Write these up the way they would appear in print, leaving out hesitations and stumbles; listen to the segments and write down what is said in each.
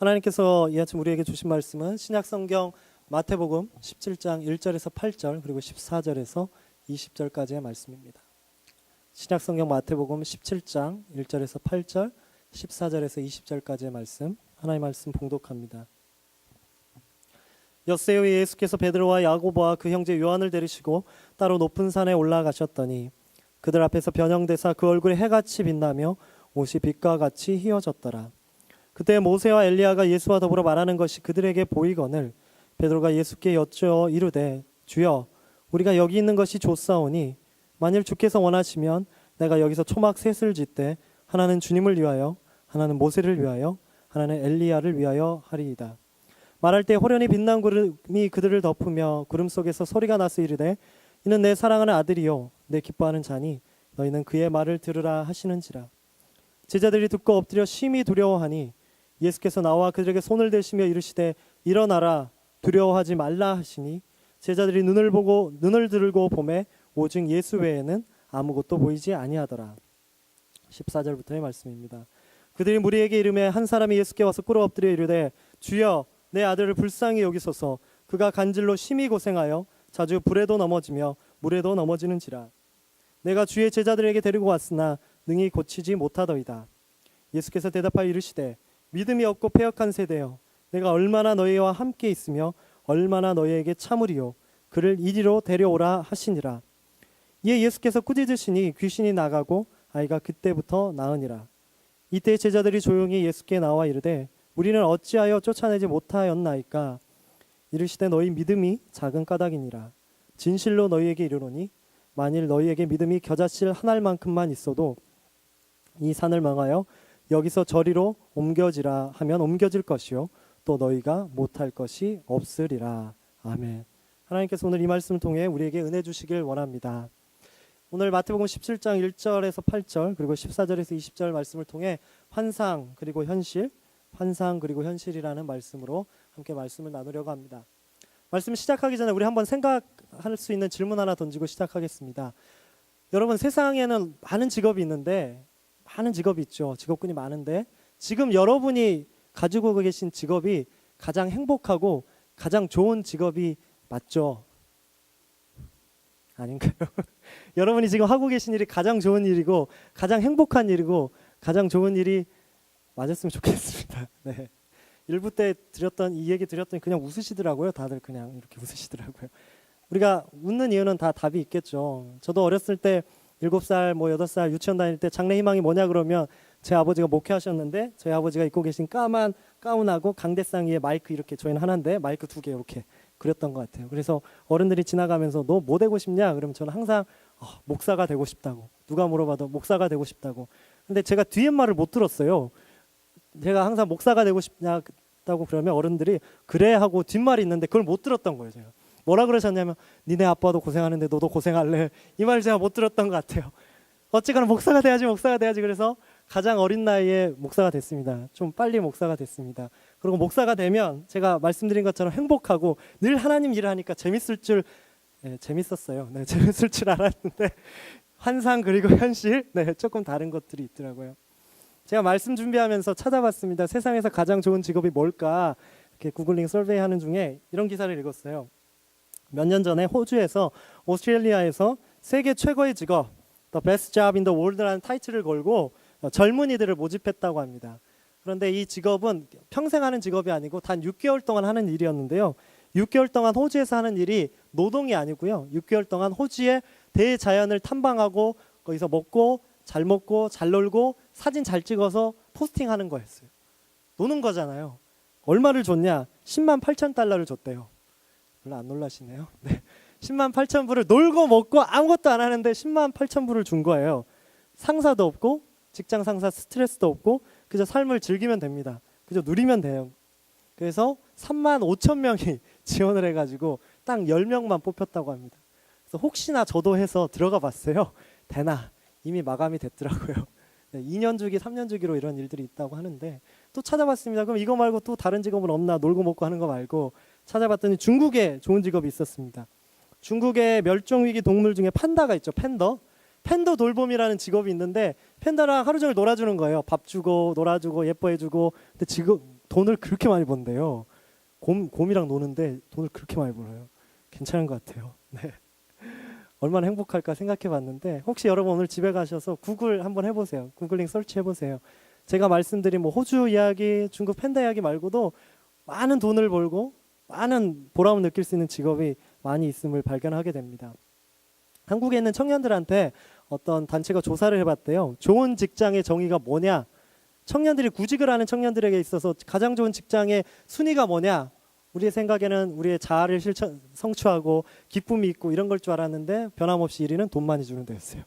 하나님께서 이 아침 우리에게 주신 말씀은 신약성경 마태복음 17장 1절에서 8절 그리고 14절에서 20절까지의 말씀입니다. 신약성경 마태복음 17장 1절에서 8절 14절에서 20절까지의 말씀, 하나님의 말씀 봉독합니다. 엿새 후에 예수께서 베드로와 야고보와 그 형제 요한을 데리시고 따로 높은 산에 올라가셨더니 그들 앞에서 변형되사 그 얼굴에 해같이 빛나며 옷이 빛과 같이 휘어졌더라. 그때 모세와 엘리야가 예수와 더불어 말하는 것이 그들에게 보이거늘 베드로가 예수께 여쭈어 이르되 주여 우리가 여기 있는 것이 좋사오니 만일 주께서 원하시면 내가 여기서 초막 셋을 짓되 하나는 주님을 위하여 하나는 모세를 위하여 하나는 엘리야를 위하여 하리이다. 말할 때 호련히 빛난 구름이 그들을 덮으며 구름 속에서 소리가 나서 이르되 이는 내 사랑하는 아들이요 내 기뻐하는 자니 너희는 그의 말을 들으라 하시는지라. 제자들이 듣고 엎드려 심히 두려워하니 예수께서 나와 그들에게 손을 대시며 이르시되 일어나라 두려워하지 말라 하시니 제자들이 눈을 들고 보매 오직 예수 외에는 아무것도 보이지 아니하더라. 14절부터의 말씀입니다. 그들이 무리에게 이르매 한 사람이 예수께 와서 꿇어 엎드려 이르되 주여 내 아들을 불쌍히 여기소서 그가 간질로 심히 고생하여 자주 불에도 넘어지며 물에도 넘어지는지라. 내가 주의 제자들에게 데리고 왔으나 능히 고치지 못하더이다. 예수께서 대답하여 이르시되 믿음이 없고 패역한 세대여 내가 얼마나 너희와 함께 있으며 얼마나 너희에게 참으리요 그를 이리로 데려오라 하시니라. 이에 예수께서 꾸짖으시니 귀신이 나가고 아이가 그때부터 나으니라. 이때 제자들이 조용히 예수께 나와 이르되 우리는 어찌하여 쫓아내지 못하였나이까. 이르시되 너희 믿음이 작은 까닭이니라. 진실로 너희에게 이르노니 만일 너희에게 믿음이 겨자씨 한 알만큼만 있어도 이 산을 망하여 여기서 저리로 옮겨지라 하면 옮겨질 것이요 또 너희가 못할 것이 없으리라. 아멘. 하나님께서 오늘 이 말씀을 통해 우리에게 은혜 주시길 원합니다. 오늘 마태복음 17장 1절에서 8절 그리고 14절에서 20절 말씀을 통해 환상 그리고 현실이라는 말씀으로 함께 말씀을 나누려고 합니다. 말씀 시작하기 전에 우리 한번 생각할 수 있는 질문 하나 던지고 시작하겠습니다. 여러분, 세상에는 많은 직업이 있는데 많은 직업이 있죠. 직업군이 많은데 지금 여러분이 가지고 계신 직업이 가장 행복하고 가장 좋은 직업이 맞죠? 아닌가요? 여러분이 지금 하고 계신 일이 가장 좋은 일이고 가장 행복한 일이고 가장 좋은 일이 맞았으면 좋겠습니다. 네. 일부 때 이 얘기 드렸더니 그냥 웃으시더라고요. 다들 그냥 이렇게 웃으시더라고요. 우리가 웃는 이유는 다 답이 있겠죠. 저도 어렸을 때 7살, 8살 유치원 다닐 때 장래 희망이 뭐냐 그러면 제 아버지가 목회하셨는데 저희 아버지가 입고 계신 까만 가운하고 강대상 위에 마이크 이렇게 저희는 하나인데 마이크 2개 이렇게 그렸던 것 같아요. 그래서 어른들이 지나가면서 너 뭐 되고 싶냐? 그러면 저는 항상 목사가 되고 싶다고. 누가 물어봐도 목사가 되고 싶다고. 근데 제가 뒤에 말을 못 들었어요. 제가 항상 목사가 되고 싶냐고 그러면 어른들이 그래 하고 뒷말이 있는데 그걸 못 들었던 거예요. 제가 뭐라 그러셨냐면 니네 아빠도 고생하는데 너도 고생할래, 이 말 제가 못 들었던 것 같아요. 어쨌거나 목사가 돼야지 그래서 가장 어린 나이에 목사가 됐습니다. 좀 빨리 목사가 됐습니다. 그리고 목사가 되면 제가 말씀드린 것처럼 행복하고 늘 하나님 일을 하니까 재밌었어요. 네, 재밌을 줄 알았는데 환상 그리고 현실 조금 다른 것들이 있더라고요. 제가 말씀 준비하면서 찾아봤습니다. 세상에서 가장 좋은 직업이 뭘까? 이렇게 구글링 서베이 하는 중에 이런 기사를 읽었어요. 몇 년 전에 호주에서 오스트레일리아에서 세계 최고의 직업 The Best Job in the World라는 타이틀을 걸고 젊은이들을 모집했다고 합니다. 그런데 이 직업은 평생 하는 직업이 아니고 단 6개월 동안 하는 일이었는데요. 6개월 동안 호주에서 하는 일이 노동이 아니고요. 6개월 동안 호주의 대자연을 탐방하고 거기서 먹고 잘 놀고 사진 잘 찍어서 포스팅하는 거였어요. 노는 거잖아요. 얼마를 줬냐? 10만 8천 달러를 줬대요. 별로 안 놀라시네요. 네. 10만 8천 불을 놀고 먹고 아무것도 안 하는데 10만 8천 불을 준 거예요. 상사도 없고 직장 상사 스트레스도 없고 그저 삶을 즐기면 됩니다. 그저 누리면 돼요. 그래서 3만 5천 명이 지원을 해가지고 딱 10명만 뽑혔다고 합니다. 그래서 혹시나 저도 해서 들어가 봤어요. 되나? 이미 마감이 됐더라고요. 2년 주기, 3년 주기로 이런 일들이 있다고 하는데 또 찾아봤습니다. 그럼 이거 말고 또 다른 직업은 없나? 놀고 먹고 하는 거 말고 찾아봤더니 중국에 좋은 직업이 있었습니다. 중국의 멸종위기 동물 중에 판다가 있죠. 팬더 돌봄이라는 직업이 있는데 팬더랑 하루 종일 놀아주는 거예요. 밥 주고 놀아주고 예뻐해주고. 근데 돈을 그렇게 많이 번대요. 곰이랑 노는데 돈을 그렇게 많이 벌어요. 괜찮은 것 같아요. 네. 얼마나 행복할까 생각해 봤는데 혹시 여러분 오늘 집에 가셔서 구글 한번 해보세요. 구글링 설치 해보세요. 제가 말씀드린 뭐 호주 이야기, 중국 팬다 이야기 말고도 많은 돈을 벌고 많은 보람을 느낄 수 있는 직업이 많이 있음을 발견하게 됩니다. 한국에 있는 청년들한테 어떤 단체가 조사를 해봤대요. 좋은 직장의 정의가 뭐냐? 청년들이 구직을 하는 청년들에게 있어서 가장 좋은 직장의 순위가 뭐냐? 우리의 생각에는 우리의 자아를 성취하고 기쁨이 있고 이런 걸 줄 알았는데 변함없이 1위는 돈 많이 주는 데였어요.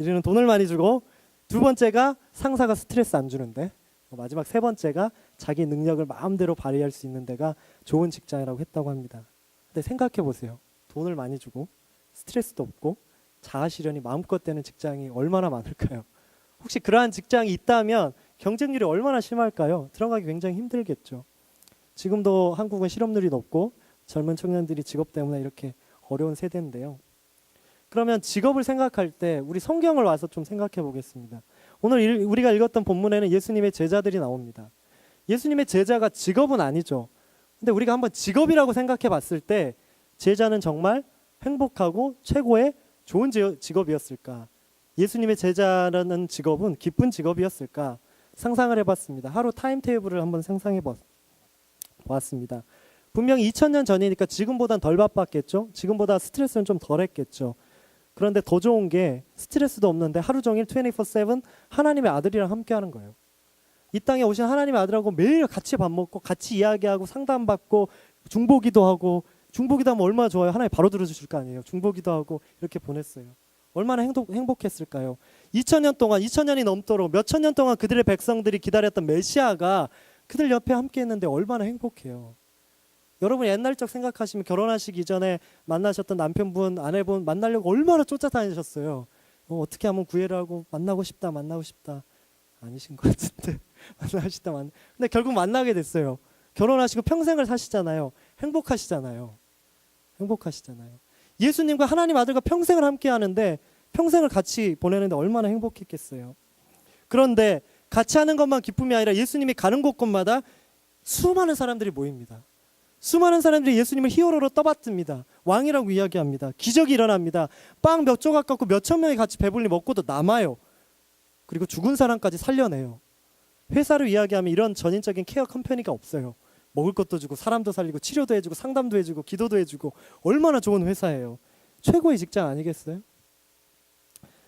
1위는 돈을 많이 주고, 두 번째가 상사가 스트레스 안 주는데, 마지막 세 번째가 자기 능력을 마음대로 발휘할 수 있는 데가 좋은 직장이라고 했다고 합니다. 근데 생각해 보세요. 돈을 많이 주고 스트레스도 없고 자아 실현이 마음껏 되는 직장이 얼마나 많을까요? 혹시 그러한 직장이 있다면 경쟁률이 얼마나 심할까요? 들어가기 굉장히 힘들겠죠. 지금도 한국은 실업률이 높고 젊은 청년들이 직업 때문에 이렇게 어려운 세대인데요. 그러면 직업을 생각할 때 우리 성경을 와서 좀 생각해 보겠습니다. 오늘 우리가 읽었던 본문에는 예수님의 제자들이 나옵니다. 예수님의 제자가 직업은 아니죠. 근데 우리가 한번 직업이라고 생각해 봤을 때 제자는 정말 행복하고 최고의 좋은 직업이었을까? 예수님의 제자라는 직업은 기쁜 직업이었을까? 상상을 해봤습니다. 하루 타임테이블을 한번 상상해 보았습니다. 분명히 2000년 전이니까 지금보단 덜 바빴겠죠? 지금보다 스트레스는 좀 덜했겠죠. 그런데 더 좋은 게 스트레스도 없는데 하루 종일 24/7 하나님의 아들이랑 함께하는 거예요. 이 땅에 오신 하나님의 아들하고 매일 같이 밥 먹고 같이 이야기하고 상담받고 중보기도 하고, 중보기도 하면 얼마나 좋아요. 하나님 바로 들어주실 거 아니에요. 중보기도 하고 이렇게 보냈어요. 얼마나 행복했을까요? 2000년 동안, 2000년이 넘도록 몇천 년 동안 그들의 백성들이 기다렸던 메시아가 그들 옆에 함께 했는데 얼마나 행복해요. 여러분 옛날적 생각하시면 결혼하시기 전에 만나셨던 남편분, 아내분 만나려고 얼마나 쫓아다니셨어요. 어떻게 하면 구애를 하고 만나고 싶다. 아니신 것 같은데 근데 결국 만나게 됐어요. 결혼하시고 평생을 사시잖아요. 행복하시잖아요. 예수님과 하나님 아들과 평생을 함께 하는데 평생을 같이 보내는데 얼마나 행복했겠어요. 그런데 같이 하는 것만 기쁨이 아니라 예수님이 가는 곳곳마다 수많은 사람들이 모입니다. 수많은 사람들이 예수님을 히어로로 떠받듭니다. 왕이라고 이야기합니다. 기적이 일어납니다. 빵 몇 조각 갖고 몇천 명이 같이 배불리 먹고도 남아요. 그리고 죽은 사람까지 살려내요. 회사를 이야기하면 이런 전인적인 케어 컴퍼니가 없어요. 먹을 것도 주고 사람도 살리고 치료도 해주고 상담도 해주고 기도도 해주고 얼마나 좋은 회사예요. 최고의 직장 아니겠어요?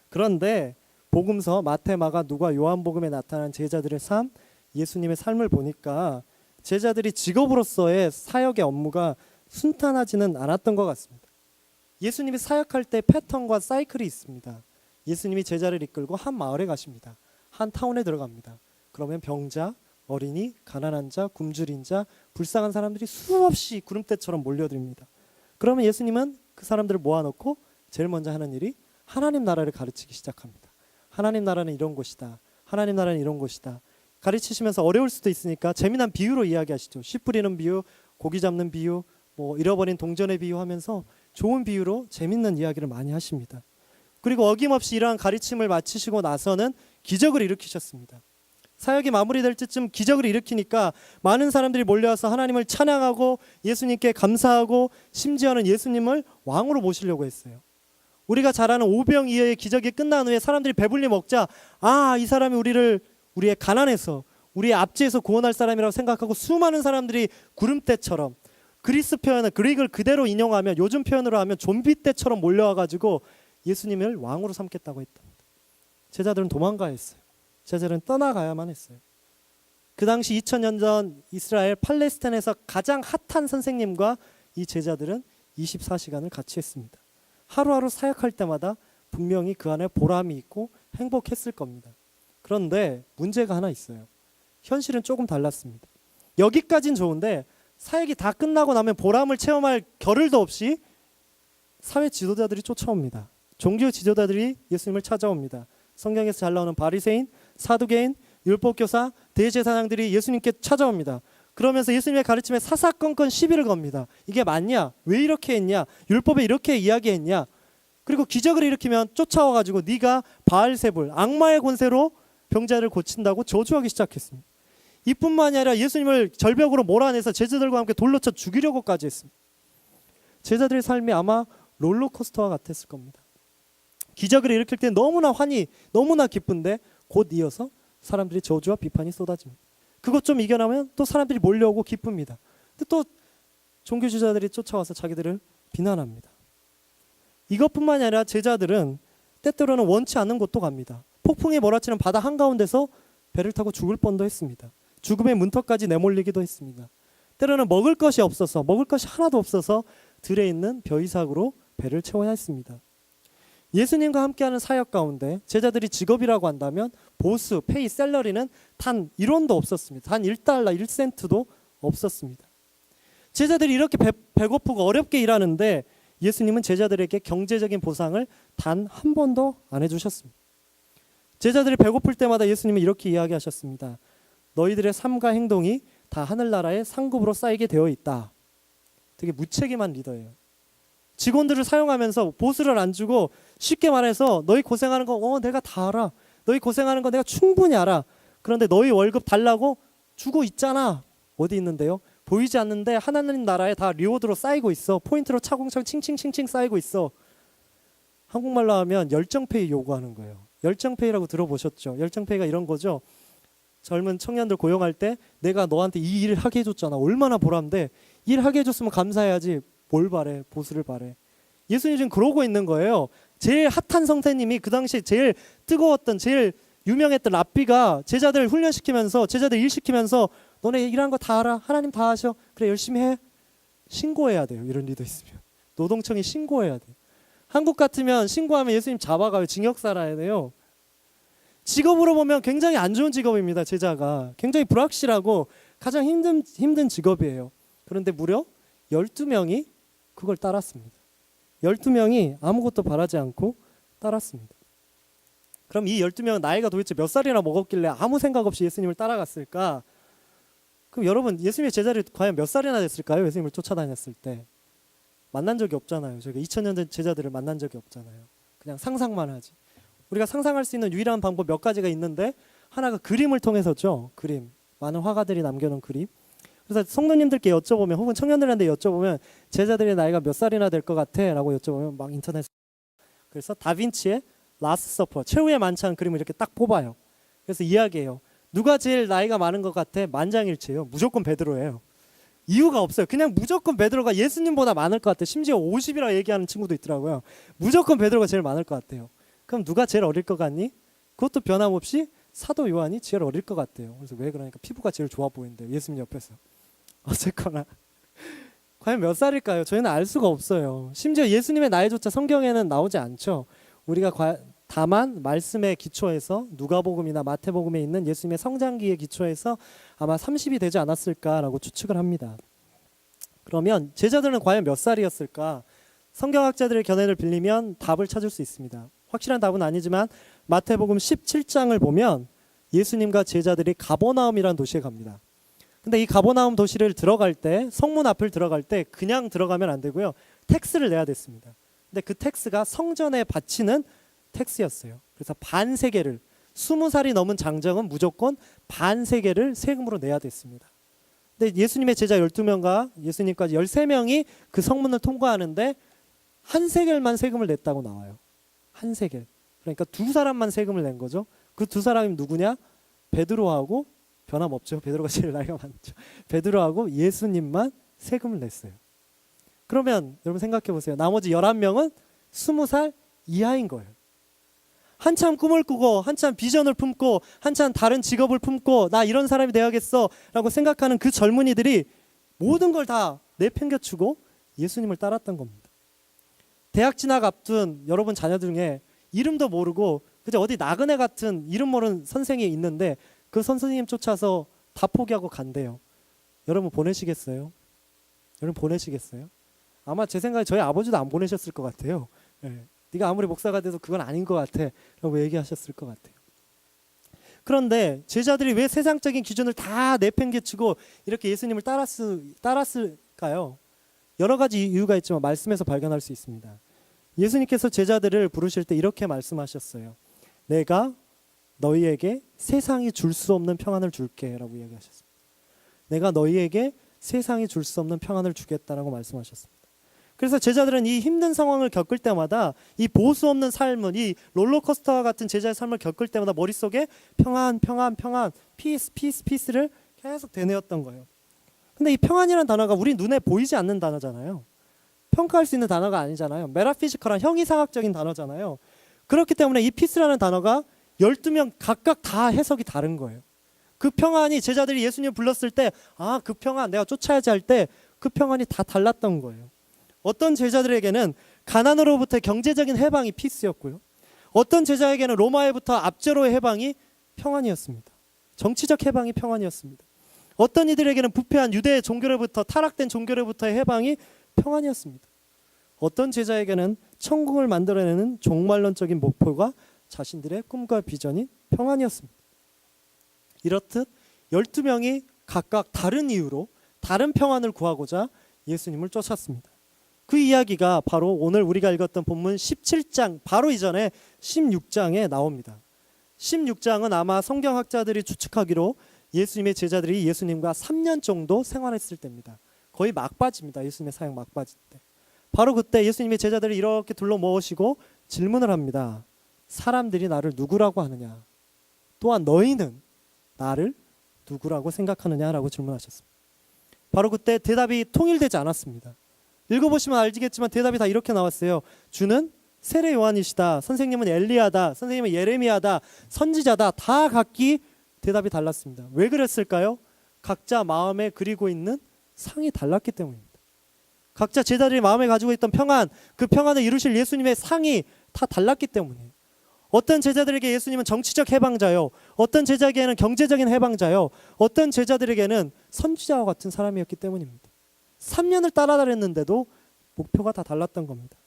그런데 복음서 마태, 마가, 누가, 요한복음에 나타난 제자들의 삶, 예수님의 삶을 보니까 제자들이 직업으로서의 사역의 업무가 순탄하지는 않았던 것 같습니다. 예수님이 사역할 때 패턴과 사이클이 있습니다. 예수님이 제자를 이끌고 한 마을에 가십니다. 한 타운에 들어갑니다. 그러면 병자, 어린이, 가난한 자, 굶주린 자, 불쌍한 사람들이 수없이 구름대처럼 몰려듭니다. 그러면 예수님은 그 사람들을 모아놓고 제일 먼저 하는 일이 하나님 나라를 가르치기 시작합니다. 하나님 나라는 이런 곳이다. 하나님 나라는 이런 곳이다. 가르치시면서 어려울 수도 있으니까 재미난 비유로 이야기하시죠. 씨 뿌리는 비유, 고기 잡는 비유, 잃어버린 동전의 비유 하면서 좋은 비유로 재밌는 이야기를 많이 하십니다. 그리고 어김없이 이러한 가르침을 마치시고 나서는 기적을 일으키셨습니다. 사역이 마무리될 때쯤 기적을 일으키니까 많은 사람들이 몰려와서 하나님을 찬양하고 예수님께 감사하고 심지어는 예수님을 왕으로 모시려고 했어요. 우리가 잘 아는 오병이어의 기적이 끝난 후에 사람들이 배불리 먹자 이 사람이 우리의 가난에서 우리의 압제에서 구원할 사람이라고 생각하고 수많은 사람들이 구름대처럼, 그리스 표현은 그릭을 그대로 인용하면 요즘 표현으로 하면 좀비 떼처럼 몰려와가지고 예수님을 왕으로 삼겠다고 했답니다. 제자들은 도망가야 했어요. 제자들은 떠나가야만 했어요. 그 당시 2000년 전 이스라엘 팔레스타인에서 가장 핫한 선생님과 이 제자들은 24시간을 같이 했습니다. 하루하루 사역할 때마다 분명히 그 안에 보람이 있고 행복했을 겁니다. 그런데 문제가 하나 있어요. 현실은 조금 달랐습니다. 여기까진 좋은데 사역이 다 끝나고 나면 보람을 체험할 겨를도 없이 사회 지도자들이 쫓아옵니다. 종교 지도자들이 예수님을 찾아옵니다. 성경에서 잘 나오는 바리새인, 사두개인, 율법교사, 대제사장들이 예수님께 찾아옵니다. 그러면서 예수님의 가르침에 사사건건 시비를 겁니다. 이게 맞냐? 왜 이렇게 했냐? 율법에 이렇게 이야기했냐? 그리고 기적을 일으키면 쫓아와가지고 네가 바알세불, 악마의 권세로 병자를 고친다고 저주하기 시작했습니다. 이뿐만이 아니라 예수님을 절벽으로 몰아내서 제자들과 함께 돌로 쳐 죽이려고까지 했습니다. 제자들의 삶이 아마 롤러코스터와 같았을 겁니다. 기적을 일으킬 때 너무나 환희, 너무나 기쁜데 곧 이어서 사람들이 저주와 비판이 쏟아집니다. 그것 좀 이겨나면 또 사람들이 몰려오고 기쁩니다. 근데 또 종교지자들이 쫓아와서 자기들을 비난합니다. 이것뿐만이 아니라 제자들은 때때로는 원치 않는 곳도 갑니다. 폭풍이 몰아치는 바다 한가운데서 배를 타고 죽을 뻔도 했습니다. 죽음의 문턱까지 내몰리기도 했습니다. 때로는 먹을 것이 하나도 없어서 들에 있는 벼이삭으로 배를 채워야 했습니다. 예수님과 함께하는 사역 가운데 제자들이 직업이라고 한다면 보수, 페이, 셀러리는 단 1원도 없었습니다. 단 1달러, 1센트도 없었습니다. 제자들이 이렇게 배고프고 어렵게 일하는데 예수님은 제자들에게 경제적인 보상을 단 한 번도 안 해주셨습니다. 제자들이 배고플 때마다 예수님은 이렇게 이야기하셨습니다. 너희들의 삶과 행동이 다 하늘나라의 상급으로 쌓이게 되어 있다. 되게 무책임한 리더예요. 직원들을 사용하면서 보수를 안 주고 쉽게 말해서 너희 고생하는 거 내가 다 알아. 너희 고생하는 거 내가 충분히 알아. 그런데 너희 월급 달라고 주고 있잖아. 어디 있는데요? 보이지 않는데 하나님 나라에 다 리워드로 쌓이고 있어. 포인트로 차곡차곡 칭칭칭칭 쌓이고 있어. 한국말로 하면 열정페이 요구하는 거예요. 열정페이라고 들어보셨죠? 열정페이가 이런 거죠. 젊은 청년들 고용할 때 내가 너한테 이 일을 하게 해줬잖아. 얼마나 보람돼. 일하게 해줬으면 감사해야지. 뭘 바래? 보수를 바래. 예수님이 지금 그러고 있는 거예요. 제일 핫한 성태님이 그 당시에 제일 뜨거웠던 제일 유명했던 랍비가 제자들 훈련시키면서 제자들 일시키면서 너네 일하는 거 다 알아. 하나님 다 하셔. 그래 열심히 해. 신고해야 돼요. 이런 리더 있으면. 노동청이 신고해야 돼요. 한국 같으면 신고하면 예수님 잡아가요. 징역 살아야 돼요. 직업으로 보면 굉장히 안 좋은 직업입니다. 제자가. 굉장히 불확실하고 가장 힘든 직업이에요. 그런데 무려 12명이 그걸 따랐습니다. 12명이 아무것도 바라지 않고 따랐습니다. 그럼 이 12명은 나이가 도대체 몇 살이나 먹었길래 아무 생각 없이 예수님을 따라갔을까? 그럼 여러분 예수님의 제자들이 과연 몇 살이나 됐을까요? 예수님을 쫓아다녔을 때. 만난 적이 없잖아요. 저희가 2000년 전 제자들을 만난 적이 없잖아요. 그냥 상상만 하지. 우리가 상상할 수 있는 유일한 방법 몇 가지가 있는데 하나가 그림을 통해서죠. 그림. 많은 화가들이 남겨놓은 그림. 그래서 성도님들께 여쭤보면 혹은 청년들한테 여쭤보면 제자들의 나이가 몇 살이나 될 것 같아? 라고 여쭤보면 막 인터넷에 그래서 다빈치의 라스트 서퍼 최후의 만찬 그림을 이렇게 딱 뽑아요. 그래서 이야기해요. 누가 제일 나이가 많은 것 같아? 만장일치예요. 무조건 베드로예요. 이유가 없어요. 그냥 무조건 베드로가 예수님보다 많을 것 같아요. 심지어 50이라고 얘기하는 친구도 있더라고요. 무조건 베드로가 제일 많을 것 같아요. 그럼 누가 제일 어릴 것 같니? 그것도 변함없이 사도 요한이 제일 어릴 것 같대요. 그래서 왜 그러니까 피부가 제일 좋아 보인대요. 예수님 옆에서. 어쨌거나 과연 몇 살일까요? 저희는 알 수가 없어요. 심지어 예수님의 나이조차 성경에는 나오지 않죠. 우리가 다만 말씀에 기초해서 누가복음이나 마태복음에 있는 예수님의 성장기에 기초해서 아마 30이 되지 않았을까라고 추측을 합니다. 그러면 제자들은 과연 몇 살이었을까? 성경학자들의 견해를 빌리면 답을 찾을 수 있습니다. 확실한 답은 아니지만 마태복음 17장을 보면 예수님과 제자들이 가버나움이라는 도시에 갑니다. 근데 이 가버나움 도시를 들어갈 때 성문 앞을 들어갈 때 그냥 들어가면 안 되고요. 텍스를 내야 됐습니다. 근데 그 텍스가 성전에 바치는 텍스였어요. 그래서 반세겔을 20살이 넘은 장정은 무조건 반세겔을 세금으로 내야 됐습니다. 근데 예수님의 제자 12명과 예수님까지 13명이 그 성문을 통과하는데 한 세겔만 세금을 냈다고 나와요. 한 세겔. 그러니까 두 사람만 세금을 낸 거죠. 그 두 사람이 누구냐? 베드로하고 변함없죠. 베드로가 제일 나이가 많죠. 베드로하고 예수님만 세금을 냈어요. 그러면 여러분 생각해 보세요. 나머지 11명은 20살 이하인 거예요. 한참 꿈을 꾸고 한참 비전을 품고 한참 다른 직업을 품고 나 이런 사람이 돼야겠어 라고 생각하는 그 젊은이들이 모든 걸 다 내팽개치고 예수님을 따랐던 겁니다. 대학 진학 앞둔 여러분 자녀들 중에 이름도 모르고 그저 어디 나그네 같은 이름 모르는 선생이 있는데 그 선생님 쫓아서 다 포기하고 간대요. 여러분 보내시겠어요? 여러분 보내시겠어요? 아마 제 생각에 저희 아버지도 안 보내셨을 것 같아요. 네. 네가 아무리 목사가 돼도 그건 아닌 것 같아 라고 얘기하셨을 것 같아요. 그런데 제자들이 왜 세상적인 기준을 다 내팽개치고 이렇게 예수님을 따랐을까요? 여러 가지 이유가 있지만 말씀에서 발견할 수 있습니다. 예수님께서 제자들을 부르실 때 이렇게 말씀하셨어요. 내가 너희에게 세상이 줄 수 없는 평안을 줄게 라고 이야기하셨습니다. 내가 너희에게 세상이 줄 수 없는 평안을 주겠다라고 말씀하셨습니다. 그래서 제자들은 이 힘든 상황을 겪을 때마다 이 보수 없는 삶은 이 롤러코스터와 같은 제자의 삶을 겪을 때마다 머릿속에 평안, 평안, 평안, 피스, 피스, 피스를 계속 되뇌었던 거예요. 근데 이 평안이라는 단어가 우리 눈에 보이지 않는 단어잖아요. 평가할 수 있는 단어가 아니잖아요. 메타피지컬한 형이상학적인 단어잖아요. 그렇기 때문에 이 피스라는 단어가 12명 각각 다 해석이 다른 거예요. 그 평안이 제자들이 예수님을 불렀을 때 그 평안 내가 쫓아야지 할 때 그 평안이 다 달랐던 거예요. 어떤 제자들에게는 가난으로부터 경제적인 해방이 피스였고요. 어떤 제자에게는 로마에부터 압제로의 해방이 평안이었습니다. 정치적 해방이 평안이었습니다. 어떤 이들에게는 부패한 유대 종교로부터 타락된 종교로부터의 해방이 평안이었습니다. 어떤 제자에게는 천국을 만들어내는 종말론적인 목표가 자신들의 꿈과 비전인 평안이었습니다. 이렇듯 12명이 각각 다른 이유로 다른 평안을 구하고자 예수님을 쫓았습니다. 그 이야기가 바로 오늘 우리가 읽었던 본문 17장 바로 이전에 16장에 나옵니다. 16장은 아마 성경학자들이 추측하기로 예수님의 제자들이 예수님과 3년 정도 생활했을 때입니다. 거의 막바지입니다. 예수님의 사역 막바지 때. 바로 그때 예수님의 제자들이 이렇게 둘러 모으시고 질문을 합니다. 사람들이 나를 누구라고 하느냐? 또한 너희는 나를 누구라고 생각하느냐라고 질문하셨습니다. 바로 그때 대답이 통일되지 않았습니다. 읽어보시면 알지겠지만 대답이 다 이렇게 나왔어요. 주는 세례 요한이시다. 선생님은 엘리야다. 선생님은 예레미야다. 선지자다. 다 각기 대답이 달랐습니다. 왜 그랬을까요? 각자 마음에 그리고 있는 상이 달랐기 때문입니다. 각자 제자들이 마음에 가지고 있던 평안, 그 평안을 이루실 예수님의 상이 다 달랐기 때문이에요. 어떤 제자들에게 예수님은 정치적 해방자요, 어떤 제자에게는 경제적인 해방자요, 어떤 제자들에게는 선지자와 같은 사람이었기 때문입니다. 3년을 따라다녔는데도 목표가 다 달랐던 겁니다.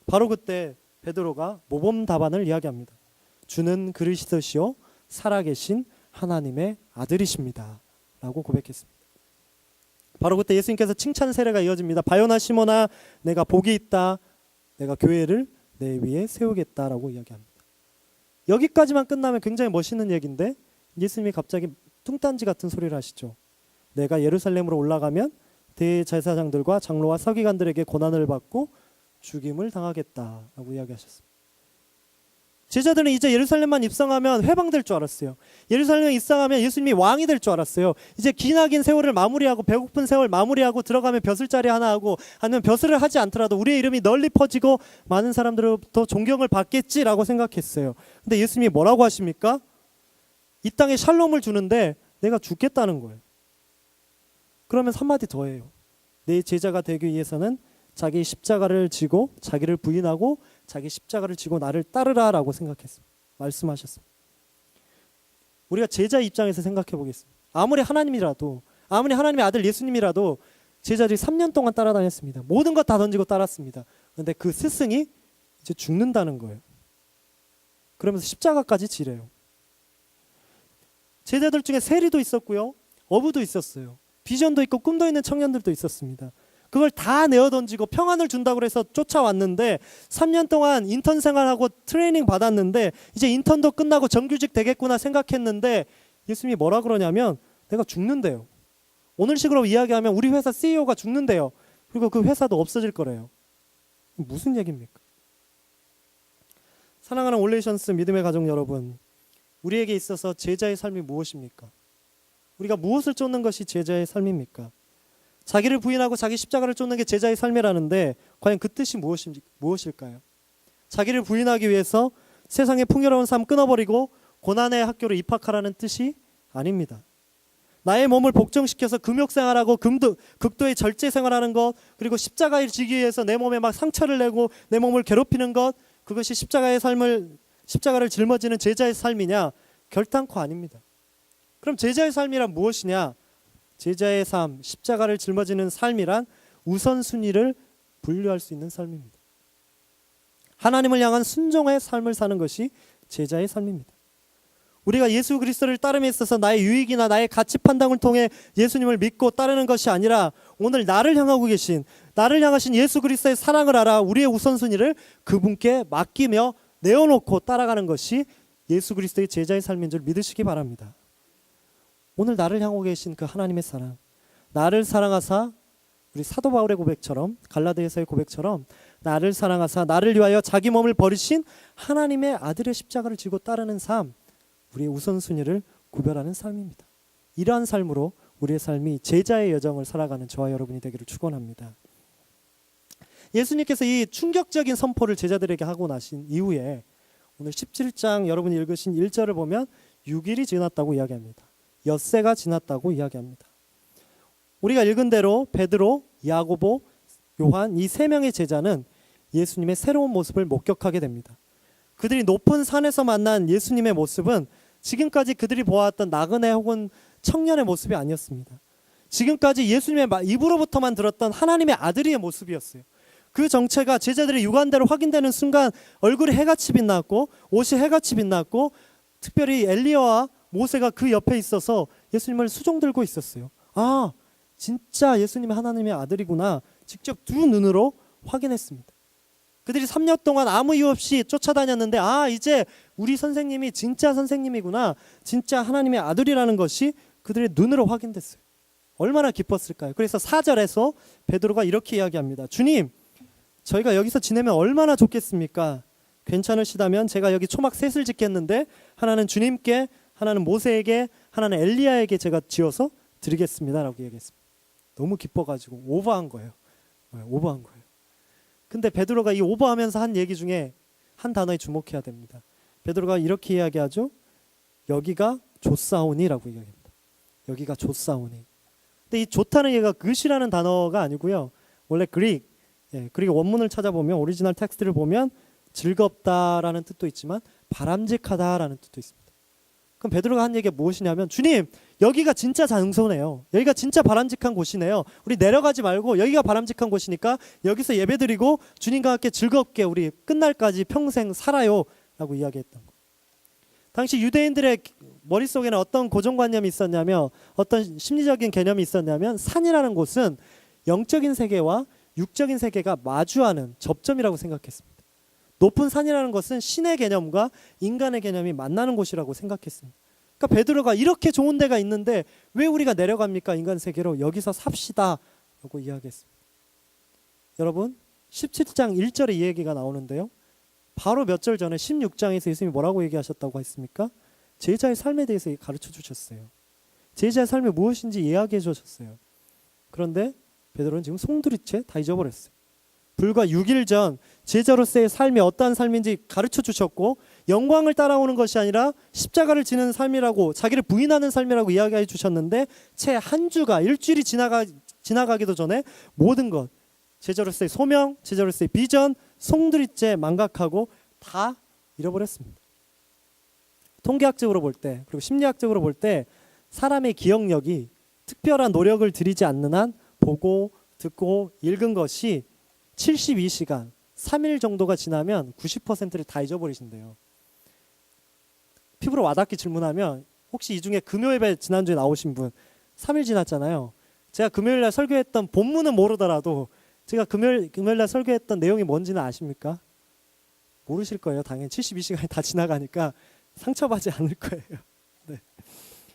바로 그때 베드로가 모범 답안을 이야기합니다. 주는 그리스도시요 살아계신 하나님의 아들이십니다 라고 고백했습니다. 바로 그때 예수님께서 칭찬 세례가 이어집니다. 바요나 시몬아 내가 복이 있다. 내가 교회를 내 위에 세우겠다라고 이야기합니다. 여기까지만 끝나면 굉장히 멋있는 얘기인데 예수님이 갑자기 뚱딴지 같은 소리를 하시죠. 내가 예루살렘으로 올라가면 대제사장들과 장로와 서기관들에게 고난을 받고 죽임을 당하겠다라고 이야기하셨습니다. 제자들은 이제 예루살렘만 입성하면 회방될 줄 알았어요. 예루살렘에 입성하면 예수님이 왕이 될 줄 알았어요. 이제 기나긴 세월을 마무리하고 배고픈 세월 마무리하고 들어가면 벼슬자리 하나 하고 아니면 벼슬을 하지 않더라도 우리의 이름이 널리 퍼지고 많은 사람들로부터 존경을 받겠지라고 생각했어요. 근데 예수님이 뭐라고 하십니까? 이 땅에 샬롬을 주는데 내가 죽겠다는 거예요. 그러면 한마디 더 해요. 내 제자가 되기 위해서는 자기 십자가를 지고 자기를 부인하고 자기 십자가를 지고 나를 따르라라고 말씀하셨습니다. 우리가 제자 입장에서 생각해 보겠습니다. 아무리 하나님이라도, 아무리 하나님의 아들 예수님이라도 제자들이 3년 동안 따라다녔습니다. 모든 것 다 던지고 따랐습니다. 그런데 그 스승이 이제 죽는다는 거예요. 그러면서 십자가까지 지래요. 제자들 중에 세리도 있었고요, 어부도 있었어요. 비전도 있고 꿈도 있는 청년들도 있었습니다. 그걸 다 내어던지고 평안을 준다고 해서 쫓아왔는데 3년 동안 인턴 생활하고 트레이닝 받았는데 이제 인턴도 끝나고 정규직 되겠구나 생각했는데 예수님이 뭐라 그러냐면 내가 죽는데요. 오늘식으로 이야기하면 우리 회사 CEO가 죽는데요. 그리고 그 회사도 없어질 거래요. 무슨 얘기입니까? 사랑하는 올레이션스 믿음의 가족 여러분, 우리에게 있어서 제자의 삶이 무엇입니까? 우리가 무엇을 쫓는 것이 제자의 삶입니까? 자기를 부인하고 자기 십자가를 쫓는 게 제자의 삶이라는데 과연 그 뜻이 무엇일까요? 자기를 부인하기 위해서 세상의 풍요로운 삶 끊어버리고 고난의 학교로 입학하라는 뜻이 아닙니다. 나의 몸을 복종시켜서 금욕생활하고 극도의 절제생활하는 것, 그리고 십자가를 지기 위해서 내 몸에 막 상처를 내고 내 몸을 괴롭히는 것, 그것이 십자가를 짊어지는 제자의 삶이냐? 결단코 아닙니다. 그럼 제자의 삶이란 무엇이냐? 제자의 삶, 십자가를 짊어지는 삶이란 우선순위를 분류할 수 있는 삶입니다. 하나님을 향한 순종의 삶을 사는 것이 제자의 삶입니다. 우리가 예수 그리스도를 따름에 있어서 나의 유익이나 나의 가치 판단을 통해 예수님을 믿고 따르는 것이 아니라 오늘 나를 향하신 예수 그리스도의 사랑을 알아 우리의 우선순위를 그분께 맡기며 내어놓고 따라가는 것이 예수 그리스도의 제자의 삶인 줄 믿으시기 바랍니다. 오늘 나를 향하고 계신 그 하나님의 사랑, 나를 사랑하사 우리 사도 바울의 고백처럼 갈라디아서의 고백처럼 나를 사랑하사 나를 위하여 자기 몸을 버리신 하나님의 아들의 십자가를 지고 따르는 삶, 우리의 우선순위를 구별하는 삶입니다. 이러한 삶으로 우리의 삶이 제자의 여정을 살아가는 저와 여러분이 되기를 축원합니다. 예수님께서 이 충격적인 선포를 제자들에게 하고 나신 이후에 오늘 17장 여러분이 읽으신 1절을 보면 6일이 지났다고 이야기합니다. 엿새가 지났다고 이야기합니다. 우리가 읽은 대로 베드로, 야고보, 요한 이 세 명의 제자는 예수님의 새로운 모습을 목격하게 됩니다. 그들이 높은 산에서 만난 예수님의 모습은 지금까지 그들이 보아왔던 나그네 혹은 청년의 모습이 아니었습니다. 지금까지 예수님의 입으로부터만 들었던 하나님의 아들의 모습이었어요. 그 정체가 제자들의 육안대로 확인되는 순간 얼굴에 해같이 빛났고 옷이 해같이 빛났고 특별히 엘리야와 모세가 그 옆에 있어서 예수님을 수종들고 있었어요. 아, 진짜 예수님이 하나님의 아들이구나 직접 두 눈으로 확인했습니다. 그들이 3년 동안 아무 이유 없이 쫓아다녔는데 아, 이제 우리 선생님이 진짜 선생님이구나, 진짜 하나님의 아들이라는 것이 그들의 눈으로 확인됐어요. 얼마나 기뻤을까요? 그래서 4절에서 베드로가 이렇게 이야기합니다. 주님, 저희가 여기서 지내면 얼마나 좋겠습니까? 괜찮으시다면 제가 여기 초막 셋을 짓겠는데 하나는 주님께, 하나는 모세에게, 하나는 엘리야에게 제가 지어서 드리겠습니다 라고 얘기했습니다. 너무 기뻐가지고 오버한 거예요. 오버한 거예요. 근데 베드로가 이 오버하면서 한 얘기 중에 한 단어에 주목해야 됩니다. 베드로가 이렇게 이야기하죠. 여기가 좋사오니라고 이야기합니다. 여기가 좋사오니. 근데 이 좋다는 얘기가 그시라는 단어가 아니고요. 원래 그릭 원문을 찾아보면 오리지널 텍스트를 보면 즐겁다라는 뜻도 있지만 바람직하다라는 뜻도 있습니다. 그럼 베드로가 한 얘기가 무엇이냐면 주님, 여기가 진짜 장소네요. 여기가 진짜 바람직한 곳이네요. 우리 내려가지 말고 여기가 바람직한 곳이니까 여기서 예배드리고 주님과 함께 즐겁게 우리 끝날까지 평생 살아요 라고 이야기했던 거. 당시 유대인들의 머릿속에는 어떤 고정관념이 있었냐면, 어떤 심리적인 개념이 있었냐면 산이라는 곳은 영적인 세계와 육적인 세계가 마주하는 접점이라고 생각했습니다. 높은 산이라는 것은 신의 개념과 인간의 개념이 만나는 곳이라고 생각했습니다. 그러니까 베드로가 이렇게 좋은 데가 있는데 왜 우리가 내려갑니까? 인간 세계로 여기서 삽시다 라고 이야기했습니다. 여러분 17장 1절에 이 얘기가 나오는데요. 바로 몇 절 전에 16장에서 예수님이 뭐라고 얘기하셨다고 했습니까? 제자의 삶에 대해서 가르쳐 주셨어요. 제자의 삶이 무엇인지 이야기해 주셨어요. 그런데 베드로는 지금 송두리째 다 잊어버렸어요. 불과 6일 전 제자로서의 삶이 어떠한 삶인지 가르쳐 주셨고 영광을 따라오는 것이 아니라 십자가를 지는 삶이라고, 자기를 부인하는 삶이라고 이야기해 주셨는데 채 한 주가, 일주일이 지나가기도 전에 모든 것, 제자로서의 소명, 제자로서의 비전, 송두리째 망각하고 다 잃어버렸습니다. 통계학적으로 볼 때, 그리고 심리학적으로 볼 때 사람의 기억력이 특별한 노력을 들이지 않는 한 보고 듣고 읽은 것이 72시간, 3일 정도가 지나면 90%를 다 잊어버리신대요. 피부로 와닿게 질문하면 혹시 이 중에 금요일에 지난주에 나오신 분 3일 지났잖아요. 제가 금요일날 설교했던 본문은 모르더라도 제가 금요일날 설교했던 내용이 뭔지는 아십니까? 모르실 거예요. 당연히 72시간이 다 지나가니까 상처받지 않을 거예요. 네.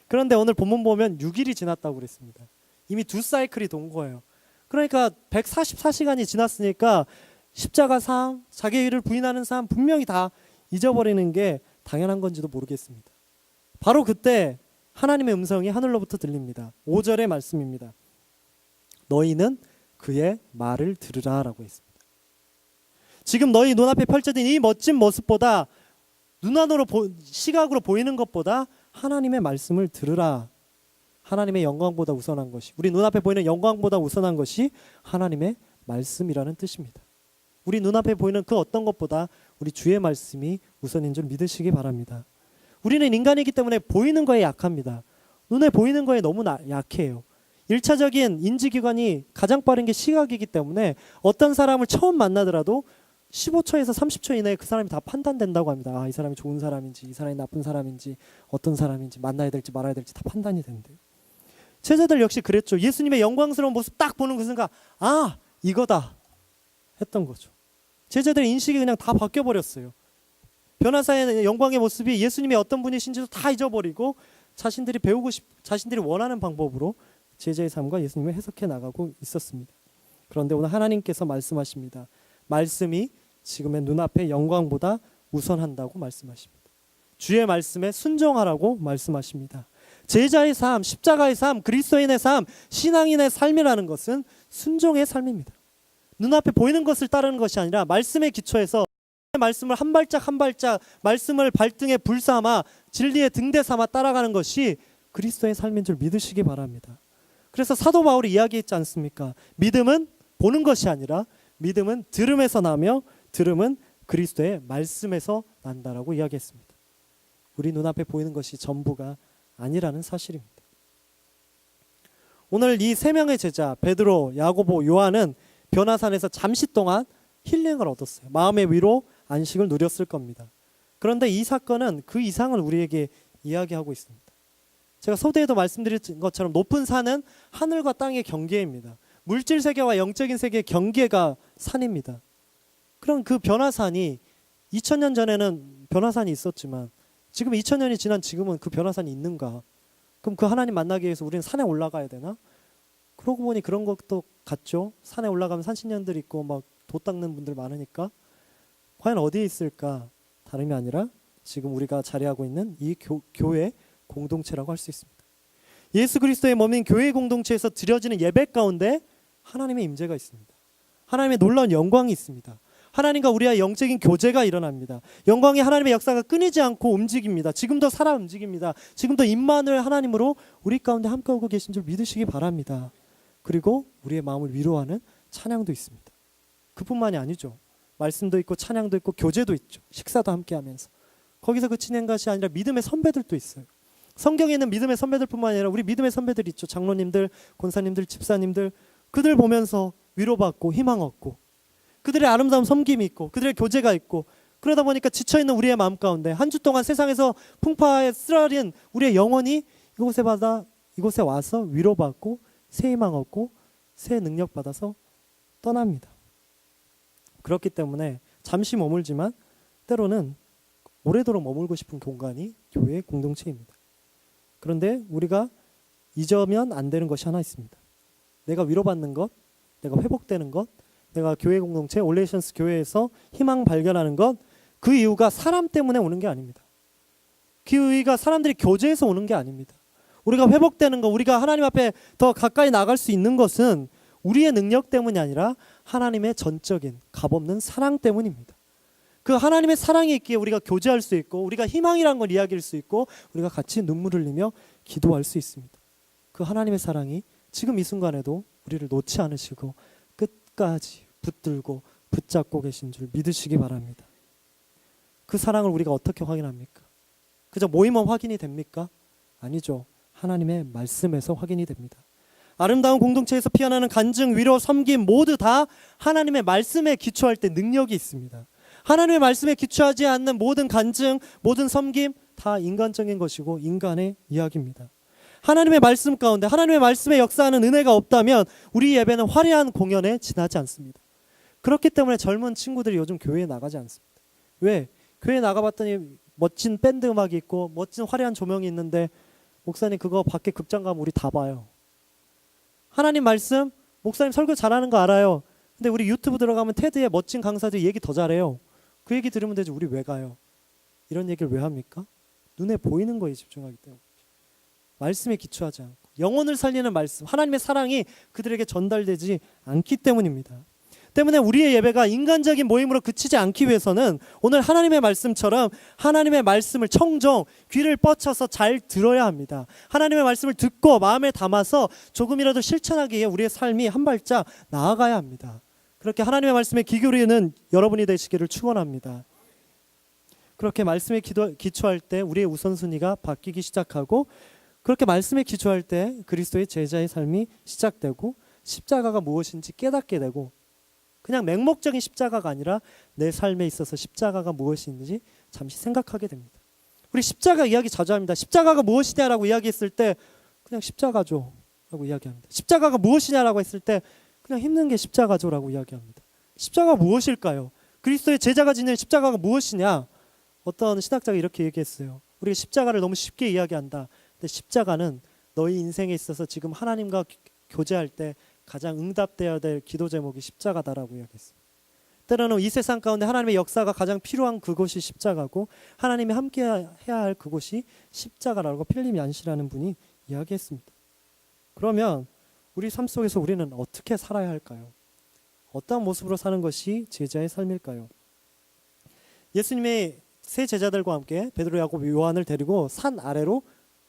그런데 오늘 본문 보면 6일이 지났다고 그랬습니다. 이미 두 사이클이 돈 거예요. 그러니까 144시간이 지났으니까 십자가 삶, 자기를 부인하는 삶 분명히 다 잊어버리는 게 당연한 건지도 모르겠습니다. 바로 그때 하나님의 음성이 하늘로부터 들립니다. 5절의 말씀입니다. 너희는 그의 말을 들으라 라고 했습니다. 지금 너희 눈앞에 펼쳐진 이 멋진 모습보다, 눈안으로 시각으로 보이는 것보다 하나님의 말씀을 들으라. 하나님의 영광보다 우선한 것이, 우리 눈앞에 보이는 영광보다 우선한 것이 하나님의 말씀이라는 뜻입니다. 우리 눈앞에 보이는 그 어떤 것보다 우리 주의 말씀이 우선인 줄 믿으시기 바랍니다. 우리는 인간이기 때문에 보이는 거에 약합니다. 눈에 보이는 거에 너무 약해요. 1차적인 인지기관이 가장 빠른 게 시각이기 때문에 어떤 사람을 처음 만나더라도 15초에서 30초 이내에 그 사람이 다 판단된다고 합니다. 아, 이 사람이 좋은 사람인지, 이 사람이 나쁜 사람인지, 어떤 사람인지, 만나야 될지 말아야 될지 다 판단이 된대요. 제자들 역시 그랬죠. 예수님의 영광스러운 모습 딱 보는 그 순간, 아, 이거다 했던 거죠. 제자들의 인식이 그냥 다 바뀌어버렸어요. 변화사의 영광의 모습이 예수님이 어떤 분이신지도 다 잊어버리고 자신들이 자신들이 원하는 방법으로 제자의 삶과 예수님을 해석해 나가고 있었습니다. 그런데 오늘 하나님께서 말씀하십니다. 말씀이 지금의 눈앞의 영광보다 우선한다고 말씀하십니다. 주의 말씀에 순종하라고 말씀하십니다. 제자의 삶, 십자가의 삶, 그리스도인의 삶, 신앙인의 삶이라는 것은 순종의 삶입니다. 눈앞에 보이는 것을 따르는 것이 아니라 말씀에 기초해서 말씀을 한 발짝 한 발짝, 말씀을 발등에 불 삼아 진리의 등대 삼아 따라가는 것이 그리스도의 삶인 줄 믿으시기 바랍니다. 그래서 사도 바울이 이야기했지 않습니까? 믿음은 보는 것이 아니라 믿음은 들음에서 나며 들음은 그리스도의 말씀에서 난다라고 이야기했습니다. 우리 눈앞에 보이는 것이 전부가 아니라는 사실입니다. 오늘 이 세 명의 제자 베드로, 야고보, 요한은 변화산에서 잠시 동안 힐링을 얻었어요. 마음의 위로, 안식을 누렸을 겁니다. 그런데 이 사건은 그 이상을 우리에게 이야기하고 있습니다. 제가 서두에도 말씀드린 것처럼 높은 산은 하늘과 땅의 경계입니다. 물질 세계와 영적인 세계의 경계가 산입니다. 그럼 그 변화산이 2000년 전에는 변화산이 있었지만 지금 2000년이 지난 지금은 그 변화산이 있는가? 그럼 그 하나님 만나기 위해서 우리는 산에 올라가야 되나? 그러고 보니 그런 것도 같죠. 산에 올라가면 산신령들 있고 막 도 닦는 분들 많으니까 과연 어디에 있을까? 다름이 아니라 지금 우리가 자리하고 있는 이 교회 공동체라고 할 수 있습니다. 예수 그리스도의 몸인 교회 공동체에서 드려지는 예배 가운데 하나님의 임재가 있습니다. 하나님의 놀라운 영광이 있습니다. 하나님과 우리의 영적인 교제가 일어납니다. 영광의 하나님의 역사가 끊이지 않고 움직입니다. 지금도 살아 움직입니다. 지금도 임마누엘 하나님으로 우리 가운데 함께하고 계신 줄 믿으시기 바랍니다. 그리고 우리의 마음을 위로하는 찬양도 있습니다. 그뿐만이 아니죠. 말씀도 있고 찬양도 있고 교제도 있죠. 식사도 함께하면서. 거기서 그치는 것이 아니라 믿음의 선배들도 있어요. 성경에 있는 믿음의 선배들뿐만 아니라 우리 믿음의 선배들 있죠. 장로님들, 권사님들, 집사님들, 그들 보면서 위로받고 희망 얻고 그들의 아름다운 섬김이 있고 그들의 교제가 있고 그러다 보니까 지쳐있는 우리의 마음 가운데 한 주 동안 세상에서 풍파에 쓰라린 우리의 영혼이 이곳에 와서 위로받고 새 희망 얻고 새 능력 받아서 떠납니다. 그렇기 때문에 잠시 머물지만 때로는 오래도록 머물고 싶은 공간이 교회의 공동체입니다. 그런데 우리가 잊으면 안 되는 것이 하나 있습니다. 내가 위로받는 것, 내가 회복되는 것, 내가 교회 공동체, 올레이션스 교회에서 희망 발견하는 것, 그 이유가 사람 때문에 오는 게 아닙니다. 그 이유가 사람들이 교제해서 오는 게 아닙니다. 우리가 회복되는 것, 우리가 하나님 앞에 더 가까이 나갈 수 있는 것은 우리의 능력 때문이 아니라 하나님의 전적인 값없는 사랑 때문입니다. 그 하나님의 사랑이 있기에 우리가 교제할 수 있고 우리가 희망이란 걸 이야기할 수 있고 우리가 같이 눈물을 흘리며 기도할 수 있습니다. 그 하나님의 사랑이 지금 이 순간에도 우리를 놓지 않으시고 끝까지 붙들고 붙잡고 계신 줄 믿으시기 바랍니다. 그 사랑을 우리가 어떻게 확인합니까? 그저 모임은 확인이 됩니까? 아니죠. 하나님의 말씀에서 확인이 됩니다. 아름다운 공동체에서 피어나는 간증, 위로, 섬김 모두 다 하나님의 말씀에 기초할 때 능력이 있습니다. 하나님의 말씀에 기초하지 않는 모든 간증, 모든 섬김 다 인간적인 것이고 인간의 이야기입니다. 하나님의 말씀 가운데 하나님의 말씀에 역사하는 은혜가 없다면 우리 예배는 화려한 공연에 지나지 않습니다. 그렇기 때문에 젊은 친구들이 요즘 교회에 나가지 않습니다. 왜? 교회에 나가봤더니 멋진 밴드 음악이 있고 멋진 화려한 조명이 있는데 목사님 그거 밖에 극장 가면 우리 다 봐요. 하나님 말씀, 목사님 설교 잘하는 거 알아요. 근데 우리 유튜브 들어가면 테드의 멋진 강사들이 얘기 더 잘해요. 그 얘기 들으면 되지 우리 왜 가요? 이런 얘기를 왜 합니까? 눈에 보이는 거에 집중하기 때문에. 말씀에 기초하지 않고 영혼을 살리는 말씀, 하나님의 사랑이 그들에게 전달되지 않기 때문입니다. 때문에 우리의 예배가 인간적인 모임으로 그치지 않기 위해서는 오늘 하나님의 말씀처럼 하나님의 말씀을 청정, 귀를 뻗쳐서 잘 들어야 합니다. 하나님의 말씀을 듣고 마음에 담아서 조금이라도 실천하기 위해 우리의 삶이 한 발짝 나아가야 합니다. 그렇게 하나님의 말씀에 귀 기울이는 여러분이 되시기를 축원합니다. 그렇게 말씀에 기초할 때 우리의 우선순위가 바뀌기 시작하고 그렇게 말씀에 기초할 때 그리스도의 제자의 삶이 시작되고 십자가가 무엇인지 깨닫게 되고 그냥 맹목적인 십자가가 아니라 내 삶에 있어서 십자가가 무엇인지 잠시 생각하게 됩니다. 우리 십자가 이야기 자주 합니다. 십자가가 무엇이냐라고 이야기했을 때 그냥 십자가죠 라고 이야기합니다. 십자가가 무엇이냐라고 했을 때 그냥 힘든 게 십자가죠 라고 이야기합니다. 십자가가 무엇일까요? 그리스도의 제자가 지닌 십자가가 무엇이냐? 어떤 신학자가 이렇게 얘기했어요. 우리가 십자가를 너무 쉽게 이야기한다. 근데 십자가는 너희 인생에 있어서 지금 하나님과 교제할 때 가장 응답되어야 될 기도 제목이 십자가다라고 이야기했어요. 때로는 이 세상 가운데 하나님의 역사가 가장 필요한 그곳이 십자가고 하나님이 함께 해야 할 그곳이 십자가라고 필립 얀시라는 분이 이야기했습니다. 그러면 우리 삶 속에서 우리는 어떻게 살아야 할까요? 어떤 모습으로 사는 것이 제자의 삶일까요? 예수님의 세 제자들과 함께 베드로, 야곱, 요한을 데리고 산 아래로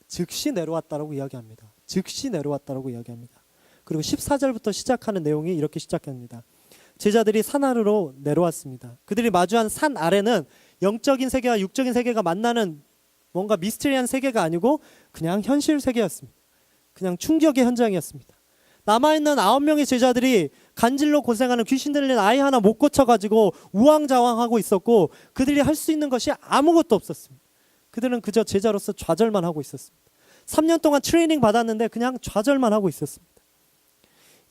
즉시 내려왔다라고 이야기합니다. 즉시 내려왔다라고 이야기합니다. 그리고 14절부터 시작하는 내용이 이렇게 시작합니다. 제자들이 산 아래로 내려왔습니다. 그들이 마주한 산 아래는 영적인 세계와 육적인 세계가 만나는 뭔가 미스테리한 세계가 아니고 그냥 현실 세계였습니다. 그냥 충격의 현장이었습니다. 남아있는 9명의 제자들이 간질로 고생하는 귀신 들린 아이 하나 못 고쳐가지고 우왕좌왕하고 있었고 그들이 할 수 있는 것이 아무것도 없었습니다. 그들은 그저 제자로서 좌절만 하고 있었습니다. 3년 동안 트레이닝 받았는데 그냥 좌절만 하고 있었습니다.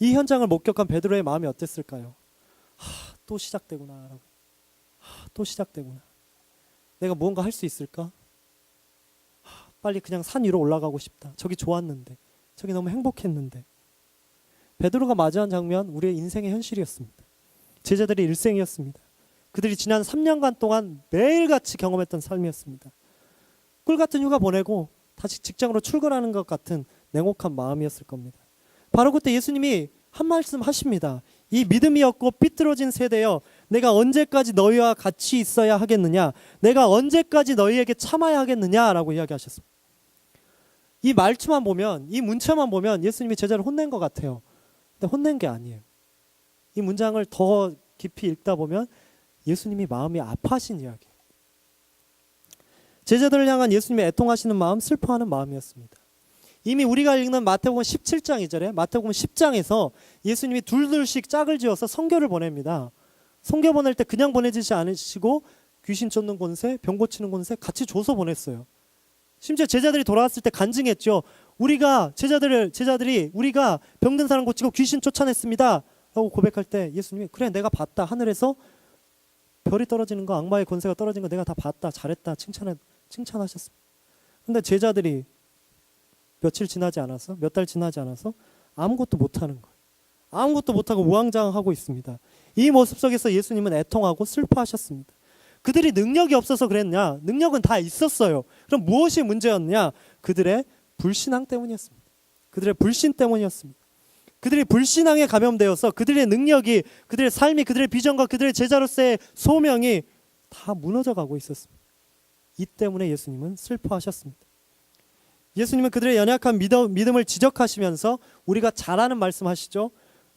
이 현장을 목격한 베드로의 마음이 어땠을까요? 또 시작되구나. 또 시작되구나. 내가 무언가 할 수 있을까? 빨리 그냥 산 위로 올라가고 싶다. 저기 좋았는데. 저기 너무 행복했는데. 베드로가 마주한 장면, 우리의 인생의 현실이었습니다. 제자들의 일생이었습니다. 그들이 지난 3년간 동안 매일같이 경험했던 삶이었습니다. 꿀 같은 휴가 보내고 다시 직장으로 출근하는 것 같은 냉혹한 마음이었을 겁니다. 바로 그때 예수님이 한 말씀 하십니다. 이 믿음이 없고 삐뚤어진 세대여, 내가 언제까지 너희와 같이 있어야 하겠느냐? 내가 언제까지 너희에게 참아야 하겠느냐라고 이야기하셨습니다. 이 말투만 보면, 이 문체만 보면 예수님이 제자를 혼낸 것 같아요. 근데 혼낸 게 아니에요. 이 문장을 더 깊이 읽다 보면 예수님이 마음이 아파하신 이야기예요. 제자들을 향한 예수님의 애통하시는 마음, 슬퍼하는 마음이었습니다. 이미 우리가 읽는 마태복음 17장 2절에 마태복음 10장에서 예수님이 둘둘씩 짝을 지어서 선교를 보냅니다. 선교 보낼 때 그냥 보내지지 않으시고 귀신 쫓는 권세, 병 고치는 권세 같이 줘서 보냈어요. 심지어 제자들이 돌아왔을 때 간증했죠. 제자들이 우리가 병든 사람 고치고 귀신 쫓아냈습니다 라고 고백할 때 예수님이 그래 내가 봤다. 하늘에서 별이 떨어지는 거, 악마의 권세가 떨어지는 거 내가 다 봤다. 잘했다. 칭찬하셨습니다. 근데 제자들이 몇 달 지나지 않아서 아무것도 못하는 거예요. 아무것도 못하고 우왕좌왕하고 있습니다. 이 모습 속에서 예수님은 애통하고 슬퍼하셨습니다. 그들이 능력이 없어서 그랬냐? 능력은 다 있었어요. 그럼 무엇이 문제였냐? 그들의 불신앙 때문이었습니다. 그들의 불신 때문이었습니다. 그들이 불신앙에 감염되어서 그들의 능력이, 그들의 삶이, 그들의 비전과 그들의 제자로서의 소명이 다 무너져가고 있었습니다. 이 때문에 예수님은 슬퍼하셨습니다. 예수님은 그들의 연약한 믿음을 지적하시면서 우리가 잘 아는 말씀하시죠.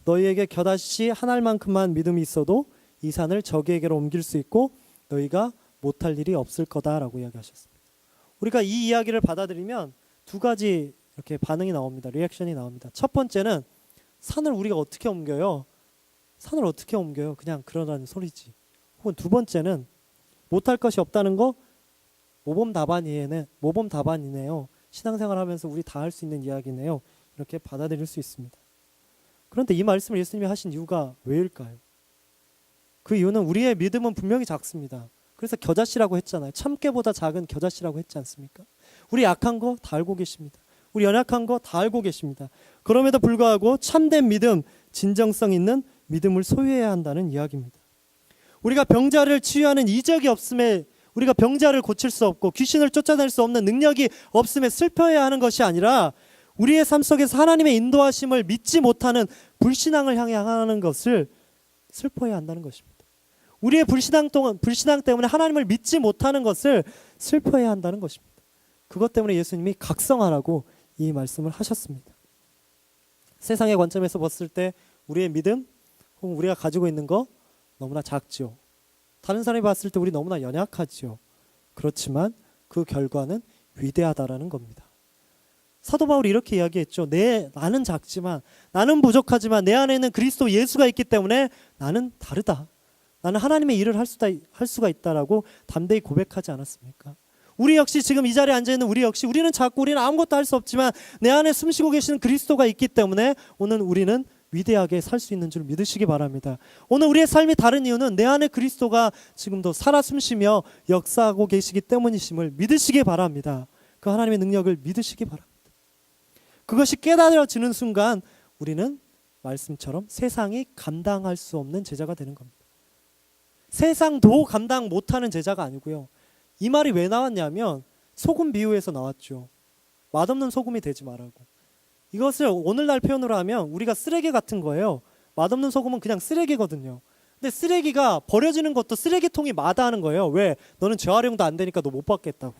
너희에게 겨다시 한 알만큼만 믿음이 있어도 이 산을 저기에게로 옮길 수 있고 너희가 못할 일이 없을 거다라고 이야기하셨습니다. 우리가 이 이야기를 받아들이면 두 가지 이렇게 반응이 나옵니다. 리액션이 나옵니다. 첫 번째는 산을 우리가 어떻게 옮겨요? 산을 어떻게 옮겨요? 그냥 그러라는 소리지. 혹은 두 번째는 못할 것이 없다는 거 모범답안이네요. 신앙생활하면서 우리 다 할 수 있는 이야기네요. 이렇게 받아들일 수 있습니다. 그런데 이 말씀을 예수님이 하신 이유가 왜일까요? 그 이유는 우리의 믿음은 분명히 작습니다. 그래서 겨자씨라고 했잖아요. 참깨보다 작은 겨자씨라고 했지 않습니까? 우리 약한 거 다 알고 계십니다. 우리 연약한 거 다 알고 계십니다. 그럼에도 불구하고 참된 믿음, 진정성 있는 믿음을 소유해야 한다는 이야기입니다. 우리가 병자를 치유하는 이적이 없음에, 우리가 병자를 고칠 수 없고 귀신을 쫓아낼 수 없는 능력이 없음에 슬퍼해야 하는 것이 아니라 우리의 삶 속에서 하나님의 인도하심을 믿지 못하는 불신앙을 향해 하는 것을 슬퍼해야 한다는 것입니다. 우리의 불신앙 때문에 하나님을 믿지 못하는 것을 슬퍼해야 한다는 것입니다. 그것 때문에 예수님이 각성하라고 이 말씀을 하셨습니다. 세상의 관점에서 봤을 때 우리의 믿음 혹은 우리가 가지고 있는 거 너무나 작죠. 다른 사람이 봤을 때 우리 너무나 연약하죠. 그렇지만 그 결과는 위대하다라는 겁니다. 사도 바울이 이렇게 이야기했죠. 나는 작지만, 나는 부족하지만 내 안에 있는 그리스도 예수가 있기 때문에 나는 다르다. 나는 하나님의 일을 할 수가 있다라고 담대히 고백하지 않았습니까? 우리 역시 지금 이 자리에 앉아있는 우리 역시 우리는 작고 우리는 아무것도 할 수 없지만 내 안에 숨쉬고 계시는 그리스도가 있기 때문에 오늘 우리는 위대하게 살 수 있는 줄 믿으시기 바랍니다. 오늘 우리의 삶이 다른 이유는 내 안에 그리스도가 지금도 살아 숨쉬며 역사하고 계시기 때문이심을 믿으시기 바랍니다. 그 하나님의 능력을 믿으시기 바랍니다. 그것이 깨달아지는 순간 우리는 말씀처럼 세상이 감당할 수 없는 제자가 되는 겁니다. 세상도 감당 못하는 제자가 아니고요. 이 말이 왜 나왔냐면 소금 비유에서 나왔죠. 맛없는 소금이 되지 말라고. 이것을 오늘날 표현으로 하면 우리가 쓰레기 같은 거예요. 맛없는 소금은 그냥 쓰레기거든요. 근데 쓰레기가 버려지는 것도 쓰레기통이 마다하는 거예요. 왜? 너는 재활용도 안 되니까 너 못 받겠다고.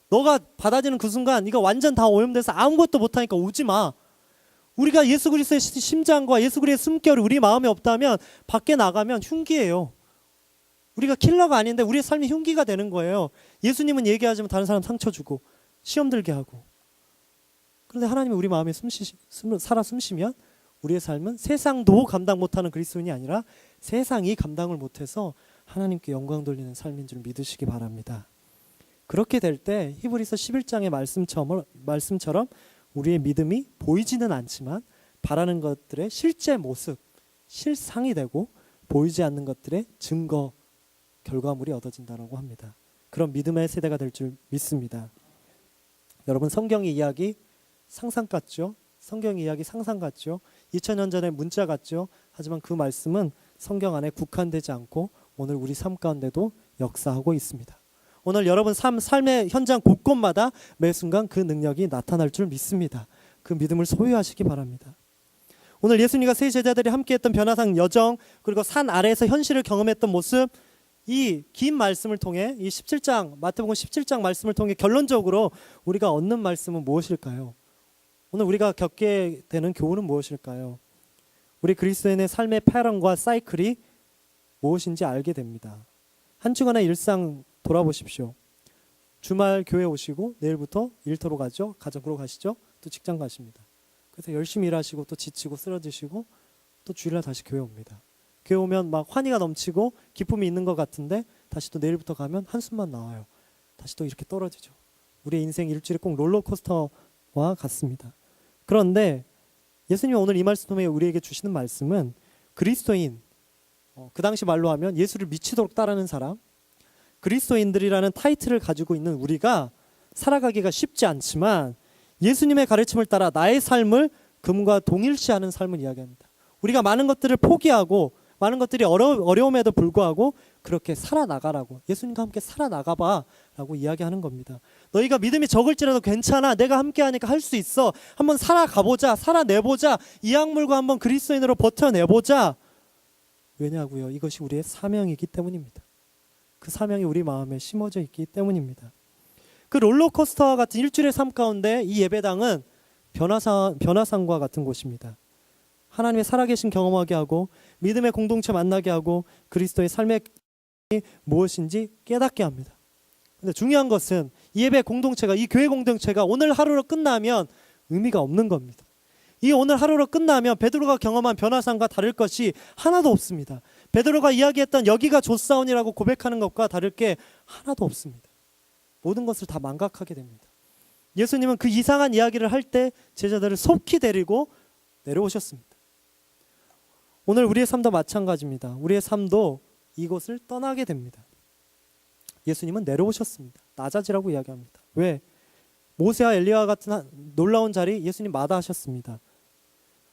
너가 받아지는 그 순간 이거 완전 다 오염돼서 아무것도 못하니까 오지 마. 우리가 예수 그리스도의 심장과 예수 그리스도의 숨결이 우리 마음에 없다면 밖에 나가면 흉기예요. 우리가 킬러가 아닌데 우리의 삶이 흉기가 되는 거예요. 예수님은 얘기하지만 다른 사람 상처 주고 시험 들게 하고. 그런데 하나님이 우리 마음에 살아 숨쉬면 우리의 삶은 세상도 감당 못하는 그리스도인이 아니라 세상이 감당을 못해서 하나님께 영광 돌리는 삶인 줄 믿으시기 바랍니다. 그렇게 될 때 히브리서 11장의 말씀처럼 우리의 믿음이 보이지는 않지만 바라는 것들의 실제 모습, 실상이 되고 보이지 않는 것들의 증거, 결과물이 얻어진다고 합니다. 그런 믿음의 세대가 될 줄 믿습니다. 여러분, 성경의 이야기 상상 같죠? 성경의 이야기 상상 같죠? 2000년 전의 문자 같죠? 하지만 그 말씀은 성경 안에 국한되지 않고 오늘 우리 삶 가운데도 역사하고 있습니다. 오늘 여러분 삶의 현장 곳곳마다 매 순간 그 능력이 나타날 줄 믿습니다. 그 믿음을 소유하시기 바랍니다. 오늘 예수님과 세 제자들이 함께했던 변화산 여정, 그리고 산 아래에서 현실을 경험했던 모습, 이 긴 말씀을 통해 이 17장 마태복음 17장 말씀을 통해 결론적으로 우리가 얻는 말씀은 무엇일까요? 오늘 우리가 겪게 되는 교훈은 무엇일까요? 우리 그리스도인의 삶의 패런과 사이클이 무엇인지 알게 됩니다. 한 주간의 일상 돌아보십시오. 주말 교회 오시고 내일부터 일터로 가죠. 가정으로 가시죠. 또 직장 가십니다. 그래서 열심히 일하시고 또 지치고 쓰러지시고 또 주일날 다시 교회 옵니다. 교회 오면 막 환희가 넘치고 기쁨이 있는 것 같은데 다시 또 내일부터 가면 한숨만 나와요. 다시 또 이렇게 떨어지죠. 우리의 인생 일주일이 꼭 롤러코스터와 같습니다. 그런데 예수님이 오늘 이 말씀 통해 우리에게 주시는 말씀은 그리스도인, 그 당시 말로 하면 예수를 미치도록 따르는 사람, 그리스도인들이라는 타이틀을 가지고 있는 우리가 살아가기가 쉽지 않지만 예수님의 가르침을 따라 나의 삶을 금과 동일시하는 삶을 이야기합니다. 우리가 많은 것들을 포기하고 많은 것들이 어려움에도 불구하고 그렇게 살아나가라고, 예수님과 함께 살아나가봐 라고 이야기하는 겁니다. 너희가 믿음이 적을지라도 괜찮아, 내가 함께 하니까 할 수 있어, 한번 살아가보자, 살아내보자, 이 약물과 한번 그리스도인으로 버텨내보자. 왜냐고요? 이것이 우리의 사명이기 때문입니다. 그 사명이 우리 마음에 심어져 있기 때문입니다. 그 롤러코스터와 같은 일주일의 삶 가운데 이 예배당은 변화산과 같은 곳입니다. 하나님의 살아계신 경험하게 하고 믿음의 공동체 만나게 하고 그리스도의 삶의 무엇인지 깨닫게 합니다. 근데 중요한 것은 이 예배 공동체가, 이 교회 공동체가 오늘 하루로 끝나면 의미가 없는 겁니다. 이 오늘 하루로 끝나면 베드로가 경험한 변화산과 다를 것이 하나도 없습니다. 베드로가 이야기했던 여기가 좋사온이라고 고백하는 것과 다를 게 하나도 없습니다. 모든 것을 다 망각하게 됩니다. 예수님은 그 이상한 이야기를 할 때 제자들을 속히 데리고 내려오셨습니다. 오늘 우리의 삶도 마찬가지입니다. 우리의 삶도 이곳을 떠나게 됩니다. 예수님은 내려오셨습니다. 낮아지라고 이야기합니다. 왜? 모세와 엘리야와 같은 놀라운 자리 예수님 마다하셨습니다.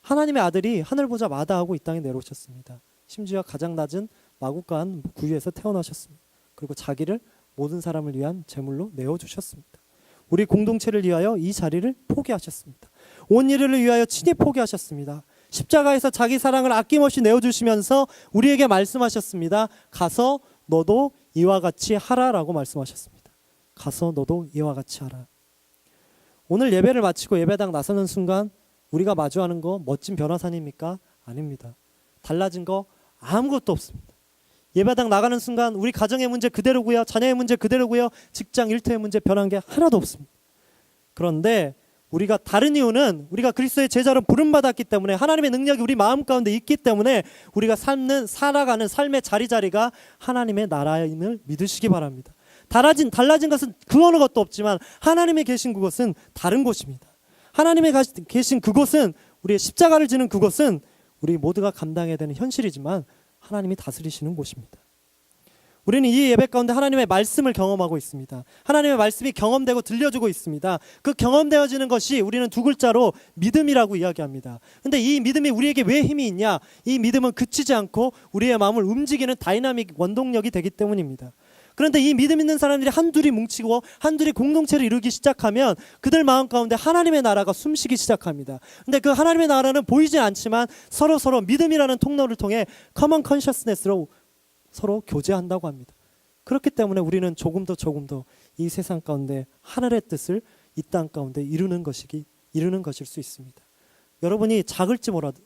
하나님의 아들이 하늘 보자 마다하고 이 땅에 내려오셨습니다. 심지어 가장 낮은 마구간 구유에서 태어나셨습니다. 그리고 자기를 모든 사람을 위한 제물로 내어주셨습니다. 우리 공동체를 위하여 이 자리를 포기하셨습니다. 온 인류를 위하여 친히 포기하셨습니다. 십자가에서 자기 사랑을 아낌없이 내어주시면서 우리에게 말씀하셨습니다. 가서 너도 이와 같이 하라라고 말씀하셨습니다. 가서 너도 이와 같이 하라. 오늘 예배를 마치고 예배당 나서는 순간 우리가 마주하는 거 멋진 변화산입니까? 아닙니다. 달라진 거 아무것도 없습니다. 예배당 나가는 순간 우리 가정의 문제 그대로고요, 자녀의 문제 그대로고요, 직장 일터의 문제 변한 게 하나도 없습니다. 그런데 우리가 다른 이유는 우리가 그리스도의 제자로 부름받았기 때문에, 하나님의 능력이 우리 마음 가운데 있기 때문에 우리가 살아가는 삶의 자리자리가 하나님의 나라임을 믿으시기 바랍니다. 달라진 것은 그 어느 것도 없지만 하나님의 계신 그곳은 다른 곳입니다. 하나님의 계신 그곳은, 우리의 십자가를 지는 그곳은 우리 모두가 감당해야 되는 현실이지만 하나님이 다스리시는 곳입니다. 우리는 이 예배 가운데 하나님의 말씀을 경험하고 있습니다. 하나님의 말씀이 경험되고 들려주고 있습니다. 그 경험되어지는 것이 우리는 두 글자로 믿음이라고 이야기합니다. 근데 이 믿음이 우리에게 왜 힘이 있냐? 이 믿음은 그치지 않고 우리의 마음을 움직이는 다이나믹 원동력이 되기 때문입니다. 그런데 이 믿음 있는 사람들이 한둘이 뭉치고 한둘이 공동체를 이루기 시작하면 그들 마음 가운데 하나님의 나라가 숨쉬기 시작합니다. 근데 그 하나님의 나라는 보이진 않지만 서로 믿음이라는 통로를 통해 커먼 컨셔스네스로 서로 교제한다고 합니다. 그렇기 때문에 우리는 조금 더 이 세상 가운데 하늘의 뜻을 이 땅 가운데 이루는 것일 수 있습니다. 여러분이 작을지 몰라도,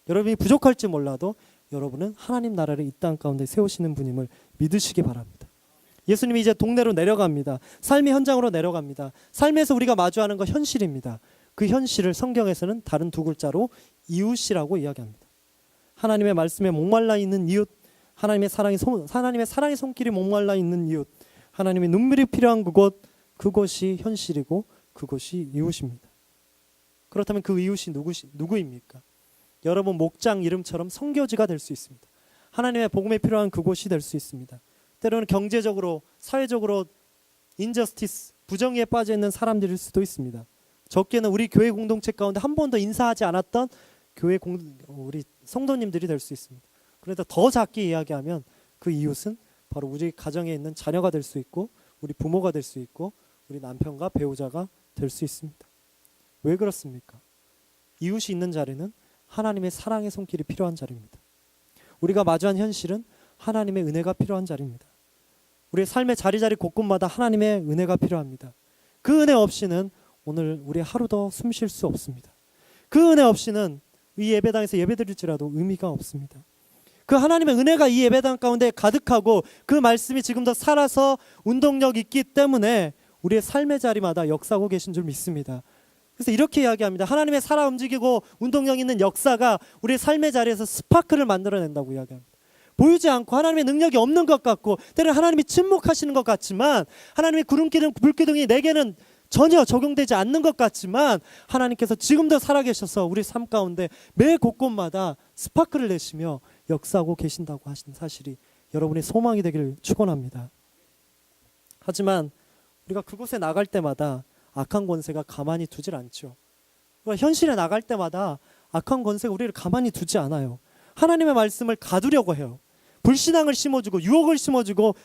여러분이 부족할지 몰라도 여러분은 하나님 나라를 이 땅 가운데 세우시는 분임을 믿으시기 바랍니다. 예수님이 이제 동네로 내려갑니다. 삶의 현장으로 내려갑니다. 삶에서 우리가 마주하는 거 현실입니다. 그 현실을 성경에서는 다른 두 글자로 이웃이라고 이야기합니다. 하나님의 말씀에 목말라 있는 이웃, 하나님의 사랑의 손길이 목말라 있는 이웃, 하나님의 눈물이 필요한 그곳이 현실이고 그곳이 이웃입니다. 그렇다면 그 이웃이 누구입니까? 여러분 목장 이름처럼 선교지가 될 수 있습니다. 하나님의 복음에 필요한 그곳이 될 수 있습니다. 때로는 경제적으로, 사회적으로 인저스티스, 부정의에 빠져 있는 사람들일 수도 있습니다. 적게는 우리 교회 공동체 가운데 한 번도 인사하지 않았던 우리 성도님들이 될 수 있습니다. 그래도 더 작게 이야기하면 그 이웃은 바로 우리 가정에 있는 자녀가 될 수 있고 우리 부모가 될 수 있고 우리 남편과 배우자가 될 수 있습니다. 왜 그렇습니까? 이웃이 있는 자리는 하나님의 사랑의 손길이 필요한 자리입니다. 우리가 마주한 현실은 하나님의 은혜가 필요한 자리입니다. 우리의 삶의 자리자리 곳곳마다 하나님의 은혜가 필요합니다. 그 은혜 없이는 오늘 우리 하루도 숨 쉴 수 없습니다. 그 은혜 없이는 이 예배당에서 예배드릴지라도 의미가 없습니다. 그 하나님의 은혜가 이 예배당 가운데 가득하고 그 말씀이 지금도 살아서 운동력 있기 때문에 우리의 삶의 자리마다 역사하고 계신 줄 믿습니다. 그래서 이렇게 이야기합니다. 하나님의 살아 움직이고 운동력 있는 역사가 우리의 삶의 자리에서 스파크를 만들어낸다고 이야기합니다. 보이지 않고 하나님의 능력이 없는 것 같고 때로는 하나님이 침묵하시는 것 같지만 하나님의 구름기둥, 불기둥이 내게는 전혀 적용되지 않는 것 같지만 하나님께서 지금도 살아계셔서 우리 삶 가운데 매 곳곳마다 스파크를 내시며 역사하고 계신다고 하신 사실이 여러분의 소망이 되기를 축원합니다. 하지만 우리가 그곳에 나갈 때마다 악한 권세가 가만히 두질 않죠. 현실에 나갈 때마다 악한 권세가 우리를 가만히 두지 않아요. 하나님의 말씀을 가두려고 해요. 불신앙을 심어주고 유혹을 심어주고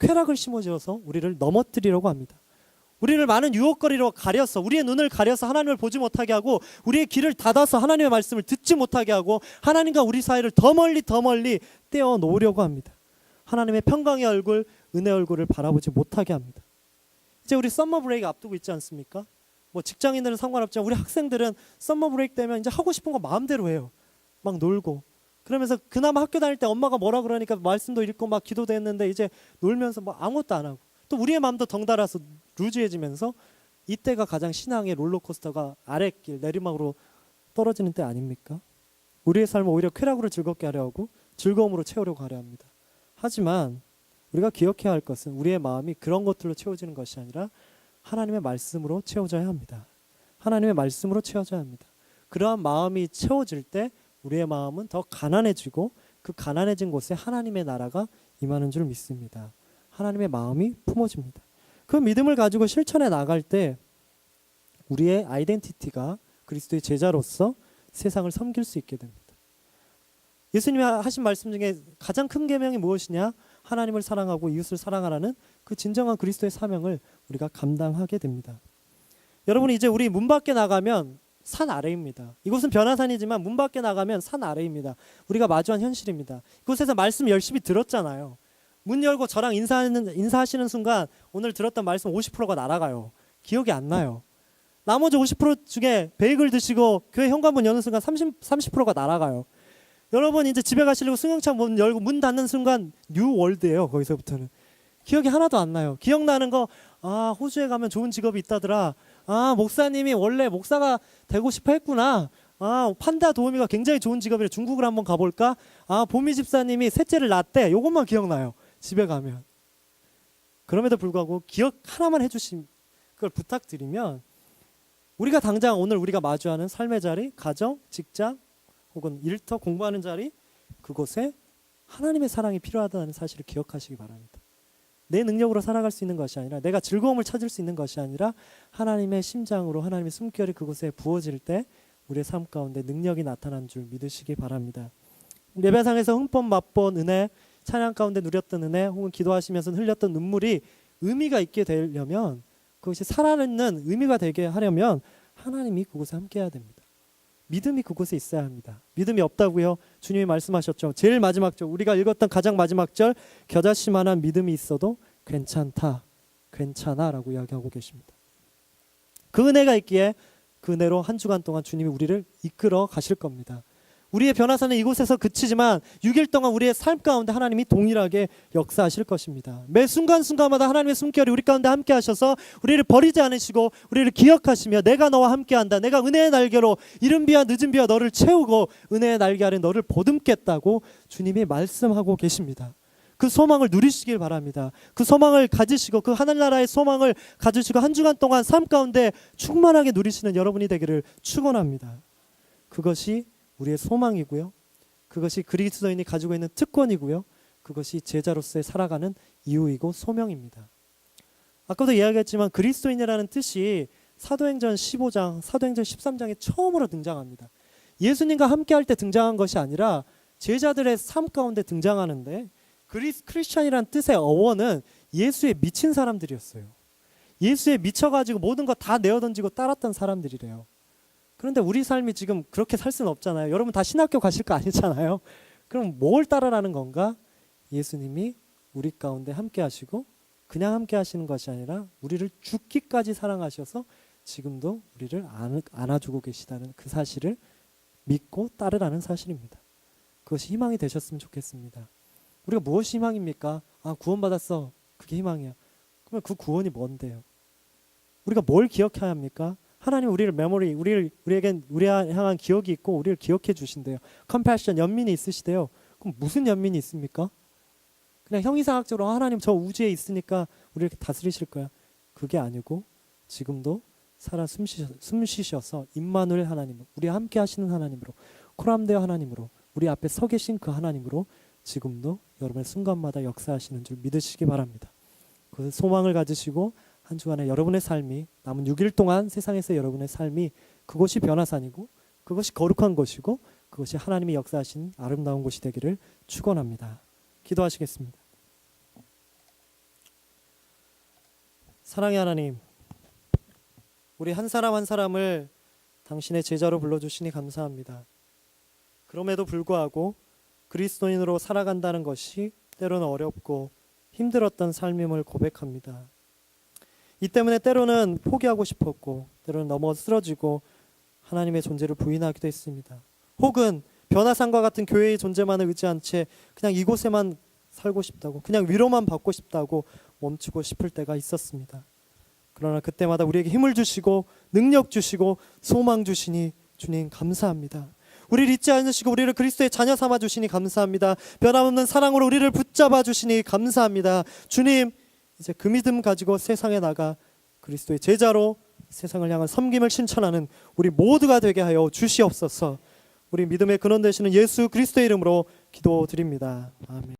쾌락을 심어주어서 우리를 넘어뜨리려고 합니다. 우리를 많은 유혹거리로 가려서 우리의 눈을 가려서 하나님을 보지 못하게 하고 우리의 귀를 닫아서 하나님의 말씀을 듣지 못하게 하고 하나님과 우리 사이를 더 멀리 떼어놓으려고 합니다. 하나님의 평강의 얼굴, 은혜의 얼굴을 바라보지 못하게 합니다. 이제 우리 썸머 브레이크 앞두고 있지 않습니까? 뭐 직장인들은 상관없지만 우리 학생들은 썸머 브레이크 되면 이제 하고 싶은 거 마음대로 해요. 막 놀고 그러면서 그나마 학교 다닐 때 엄마가 뭐라 그러니까 말씀도 읽고 막 기도도 했는데 이제 놀면서 뭐 아무것도 안 하고 또 우리의 마음도 덩달아서 루즈해지면서 이때가 가장 신앙의 롤러코스터가 아랫길 내리막으로 떨어지는 때 아닙니까? 우리의 삶을 오히려 쾌락으로 즐겁게 하려 하고 즐거움으로 채우려고 하려 합니다. 하지만 우리가 기억해야 할 것은 우리의 마음이 그런 것들로 채워지는 것이 아니라 하나님의 말씀으로 채워져야 합니다. 하나님의 말씀으로 채워져야 합니다. 그러한 마음이 채워질 때 우리의 마음은 더 가난해지고 그 가난해진 곳에 하나님의 나라가 임하는 줄 믿습니다. 하나님의 마음이 품어집니다. 그 믿음을 가지고 실천해 나갈 때 우리의 아이덴티티가 그리스도의 제자로서 세상을 섬길 수 있게 됩니다. 예수님이 하신 말씀 중에 가장 큰 계명이 무엇이냐? 하나님을 사랑하고 이웃을 사랑하라는 그 진정한 그리스도의 사명을 우리가 감당하게 됩니다. 여러분 이제 우리 문 밖에 나가면 산 아래입니다. 이곳은 변화산이지만 문 밖에 나가면 산 아래입니다. 우리가 마주한 현실입니다. 이곳에서 말씀 열심히 들었잖아요. 문 열고 저랑 인사하시는 순간 오늘 들었던 말씀 50%가 날아가요. 기억이 안 나요. 나머지 50% 중에 베이글 드시고 교회 현관문 여는 순간 30%가 날아가요. 여러분 이제 집에 가시려고 승용차 문 열고 문 닫는 순간 뉴 월드예요. 거기서부터는 기억이 하나도 안 나요. 기억나는 거 호주에 가면 좋은 직업이 있다더라. 목사님이 원래 목사가 되고 싶어 했구나. 판다 도우미가 굉장히 좋은 직업이라 중국을 한번 가볼까. 보미 집사님이 셋째를 낳았대. 요것만 기억나요. 집에 가면. 그럼에도 불구하고 기억 하나만 해주신 그걸 부탁드리면 우리가 당장 오늘 우리가 마주하는 삶의 자리, 가정, 직장 혹은 일터 공부하는 자리, 그곳에 하나님의 사랑이 필요하다는 사실을 기억하시기 바랍니다. 내 능력으로 살아갈 수 있는 것이 아니라, 내가 즐거움을 찾을 수 있는 것이 아니라 하나님의 심장으로 하나님의 숨결이 그곳에 부어질 때 우리의 삶 가운데 능력이 나타난 줄 믿으시기 바랍니다. 예배상에서 흠뻑 맛본 은혜, 찬양 가운데 누렸던 은혜, 혹은 기도하시면서 흘렸던 눈물이 의미가 있게 되려면, 그것이 살아있는 의미가 되게 하려면 하나님이 그곳에 함께 해야 됩니다. 믿음이 그곳에 있어야 합니다. 믿음이 없다고요? 주님이 말씀하셨죠. 제일 마지막 절, 우리가 읽었던 가장 마지막 절, 겨자씨만한 믿음이 있어도 괜찮다, 괜찮아 라고 이야기하고 계십니다. 그 은혜가 있기에 그 은혜로 한 주간 동안 주님이 우리를 이끌어 가실 겁니다. 우리의 변화사는 이곳에서 그치지만 6일 동안 우리의 삶 가운데 하나님이 동일하게 역사하실 것입니다. 매 순간순간마다 하나님의 숨결이 우리 가운데 함께 하셔서 우리를 버리지 않으시고 우리를 기억하시며, 내가 너와 함께한다, 내가 은혜의 날개로 이른 비와 늦은 비와 너를 채우고 은혜의 날개 아래 너를 보듬겠다고 주님이 말씀하고 계십니다. 그 소망을 누리시길 바랍니다. 그 소망을 가지시고 그 하늘나라의 소망을 가지시고 한 주간 동안 삶 가운데 충만하게 누리시는 여러분이 되기를 축원합니다. 그것이 우리의 소망이고요. 그것이 그리스도인이 가지고 있는 특권이고요. 그것이 제자로서의 살아가는 이유이고 소명입니다. 아까도 이야기했지만 그리스도인이라는 뜻이 사도행전 15장, 사도행전 13장에 처음으로 등장합니다. 예수님과 함께할 때 등장한 것이 아니라 제자들의 삶 가운데 등장하는데, 크리스찬이라는 뜻의 어원은 예수에 미친 사람들이었어요. 예수에 미쳐가지고 모든 거 다 내어던지고 따랐던 사람들이래요. 그런데 우리 삶이 지금 그렇게 살 수는 없잖아요. 여러분 다 신학교 가실 거 아니잖아요. 그럼 뭘 따라라는 건가? 예수님이 우리 가운데 함께 하시고 그냥 함께 하시는 것이 아니라 우리를 죽기까지 사랑하셔서 지금도 우리를 안아주고 계시다는 그 사실을 믿고 따르라는 사실입니다. 그것이 희망이 되셨으면 좋겠습니다. 우리가 무엇이 희망입니까? 구원받았어. 그게 희망이야. 그러면 그 구원이 뭔데요? 우리가 뭘 기억해야 합니까? 하나님 우리를 메모리, 우리에겐 우리 향한 기억이 있고 우리를 기억해 주신대요. 컴패션, 연민이 있으시대요. 그럼 무슨 연민이 있습니까? 그냥 형이상학적으로 하나님 저 우주에 있으니까 우리를 다스리실 거야. 그게 아니고 지금도 살아 숨쉬셔서 임마누엘 하나님, 우리 함께 하시는 하나님으로, 코람데어 하나님으로, 우리 앞에 서 계신 그 하나님으로 지금도 여러분의 순간마다 역사하시는 줄 믿으시기 바랍니다. 그 소망을 가지시고 한 주간의 여러분의 삶이, 남은 6일 동안 세상에서 여러분의 삶이 그것이 변화산이고 그것이 거룩한 것이고 그것이 하나님이 역사하신 아름다운 곳이 되기를 축원합니다. 기도하시겠습니다. 사랑의 하나님, 우리 한 사람 한 사람을 당신의 제자로 불러주시니 감사합니다. 그럼에도 불구하고 그리스도인으로 살아간다는 것이 때로는 어렵고 힘들었던 삶임을 고백합니다. 이 때문에 때로는 포기하고 싶었고 때로는 넘어 쓰러지고 하나님의 존재를 부인하기도 했습니다. 혹은 변화산과 같은 교회의 존재만을 의지한 채 그냥 이곳에만 살고 싶다고, 그냥 위로만 받고 싶다고 멈추고 싶을 때가 있었습니다. 그러나 그때마다 우리에게 힘을 주시고 능력 주시고 소망 주시니 주님 감사합니다. 우리를 잊지 않으시고 우리를 그리스도의 자녀 삼아 주시니 감사합니다. 변함없는 사랑으로 우리를 붙잡아 주시니 감사합니다. 주님, 이제 그 믿음 가지고 세상에 나가 그리스도의 제자로 세상을 향한 섬김을 실천하는 우리 모두가 되게 하여 주시옵소서. 우리 믿음의 근원 되시는 예수 그리스도의 이름으로 기도드립니다. 아멘.